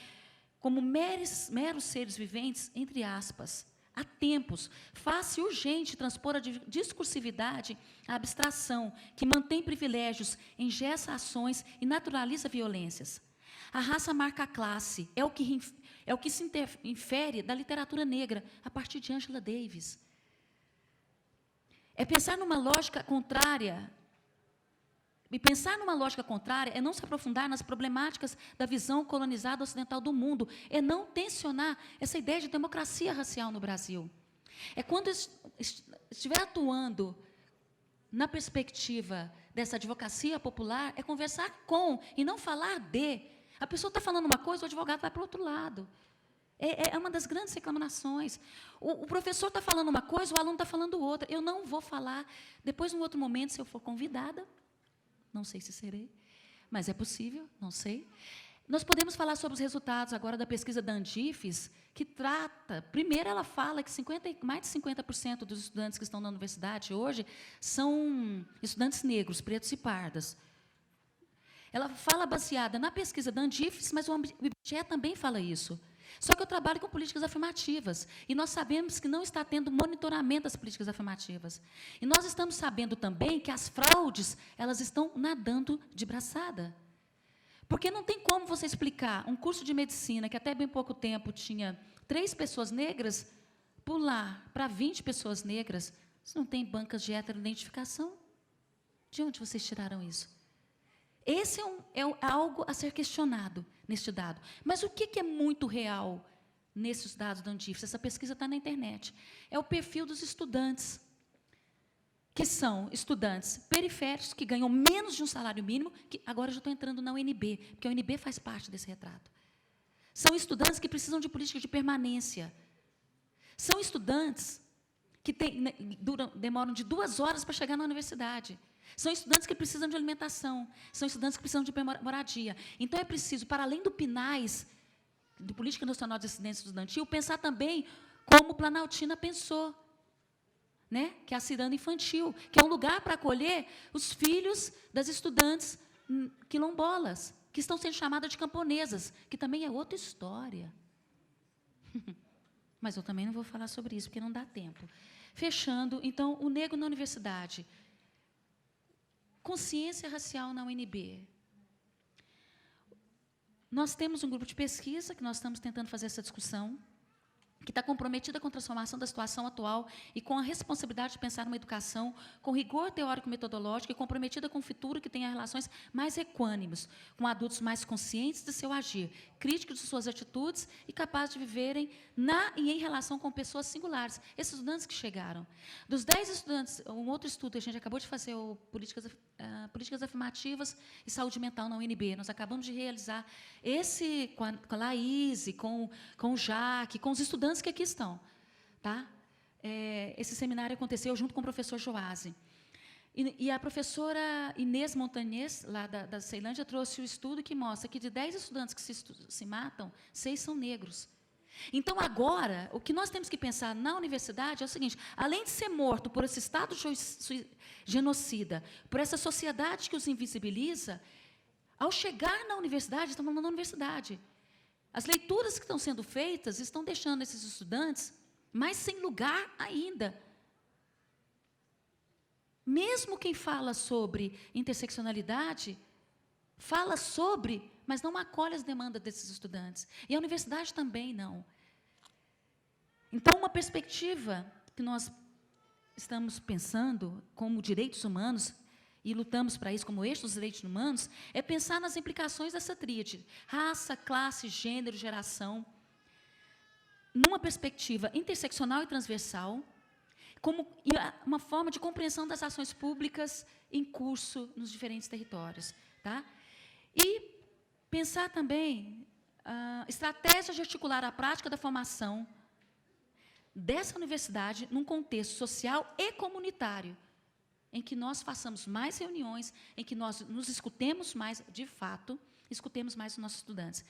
como meros seres viventes, entre aspas. Há tempos, fácil e urgente transpor a discursividade à abstração, que mantém privilégios, engessa ações e naturaliza violências. A raça marca a classe, é o que se infere da literatura negra, a partir de Angela Davis. É pensar numa lógica contrária. E pensar numa lógica contrária é não se aprofundar nas problemáticas da visão colonizada ocidental do mundo, é não tensionar essa ideia de democracia racial no Brasil. É quando estiver atuando na perspectiva dessa advocacia popular, é conversar com e não falar de. A pessoa está falando uma coisa, o advogado vai para o outro lado. É uma das grandes reclamações. O professor está falando uma coisa, o aluno está falando outra. Eu não vou falar. Depois, num outro momento, se eu for convidada, não sei se serei, mas é possível, não sei. Nós podemos falar sobre os resultados agora da pesquisa da Andifes, que trata, primeiro ela fala que mais de 50% dos estudantes que estão na universidade hoje são estudantes negros, pretos e pardas. Ela fala baseada na pesquisa da Andifes, mas o IBGE também fala isso. Só que eu trabalho com políticas afirmativas, e nós sabemos que não está tendo monitoramento das políticas afirmativas. E nós estamos sabendo também que as fraudes, elas estão nadando de braçada. Porque não tem como você explicar um curso de medicina, que até bem pouco tempo tinha 3 pessoas negras, pular para 20 pessoas negras, se não tem bancas de heteroidentificação. De onde vocês tiraram isso? Esse é algo a ser questionado neste dado. Mas o que é muito real nesses dados da Andifes? Essa pesquisa está na internet. É o perfil dos estudantes, que são estudantes periféricos, que ganham menos de um salário mínimo, que agora eu já estou entrando na UNB, porque a UNB faz parte desse retrato. São estudantes que precisam de política de permanência. São estudantes que demoram de 2 horas para chegar na universidade. São estudantes que precisam de alimentação. São estudantes que precisam de moradia. Então, é preciso, para além do PNAES, de Política Nacional de Assistência Estudantil, pensar também como Planaltina pensou, né? Que é a ciranda infantil, que é um lugar para acolher os filhos das estudantes quilombolas, que estão sendo chamadas de camponesas, que também é outra história. Mas eu também não vou falar sobre isso, porque não dá tempo. Fechando, então, o negro na universidade. Consciência racial na UNB. Nós temos um grupo de pesquisa que nós estamos tentando fazer essa discussão, que está comprometida com a transformação da situação atual e com a responsabilidade de pensar numa educação com rigor teórico-metodológico e comprometida com um futuro que tenha relações mais equânimes, com adultos mais conscientes de seu agir, críticos de suas atitudes e capazes de viverem na e em relação com pessoas singulares. Esses estudantes que chegaram. Dos 10 estudantes, um outro estudo, a gente acabou de fazer o políticas afirmativas e saúde mental na UNB. Nós acabamos de realizar esse com a Laís, com o Jaque, com os estudantes que aqui estão. Tá? Esse seminário aconteceu junto com o professor Joase. E a professora Inês Montanhês, lá da Ceilândia, trouxe o estudo que mostra que de 10 estudantes que se matam, 6 são negros. Então, agora, o que nós temos que pensar na universidade é o seguinte: além de ser morto por esse Estado genocida, por essa sociedade que os invisibiliza, ao chegar na universidade, estamos falando na universidade, as leituras que estão sendo feitas estão deixando esses estudantes mais sem lugar ainda. Mesmo quem fala sobre interseccionalidade, fala sobre, mas não acolhe as demandas desses estudantes. E a universidade também não. Então, uma perspectiva que nós estamos pensando como direitos humanos, e lutamos para isso como eixo dos direitos humanos, é pensar nas implicações dessa tríade: raça, classe, gênero, geração, numa perspectiva interseccional e transversal, como uma forma de compreensão das ações públicas em curso nos diferentes territórios. Tá? E pensar também estratégias de articular a prática da formação dessa universidade num contexto social e comunitário, em que nós façamos mais reuniões, em que nós nos escutemos mais, de fato, escutemos mais os nossos estudantes.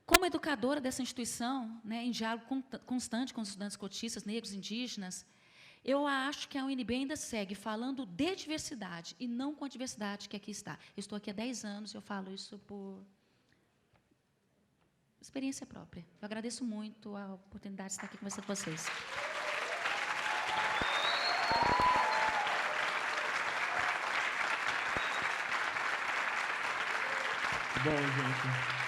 Como educadora dessa instituição, né, em diálogo constante com os estudantes cotistas, negros, indígenas, eu acho que a UNB ainda segue falando de diversidade e não com a diversidade que aqui está. Eu estou aqui há 10 anos e eu falo isso por experiência própria. Eu agradeço muito a oportunidade de estar aqui conversando com vocês. Bom, gente.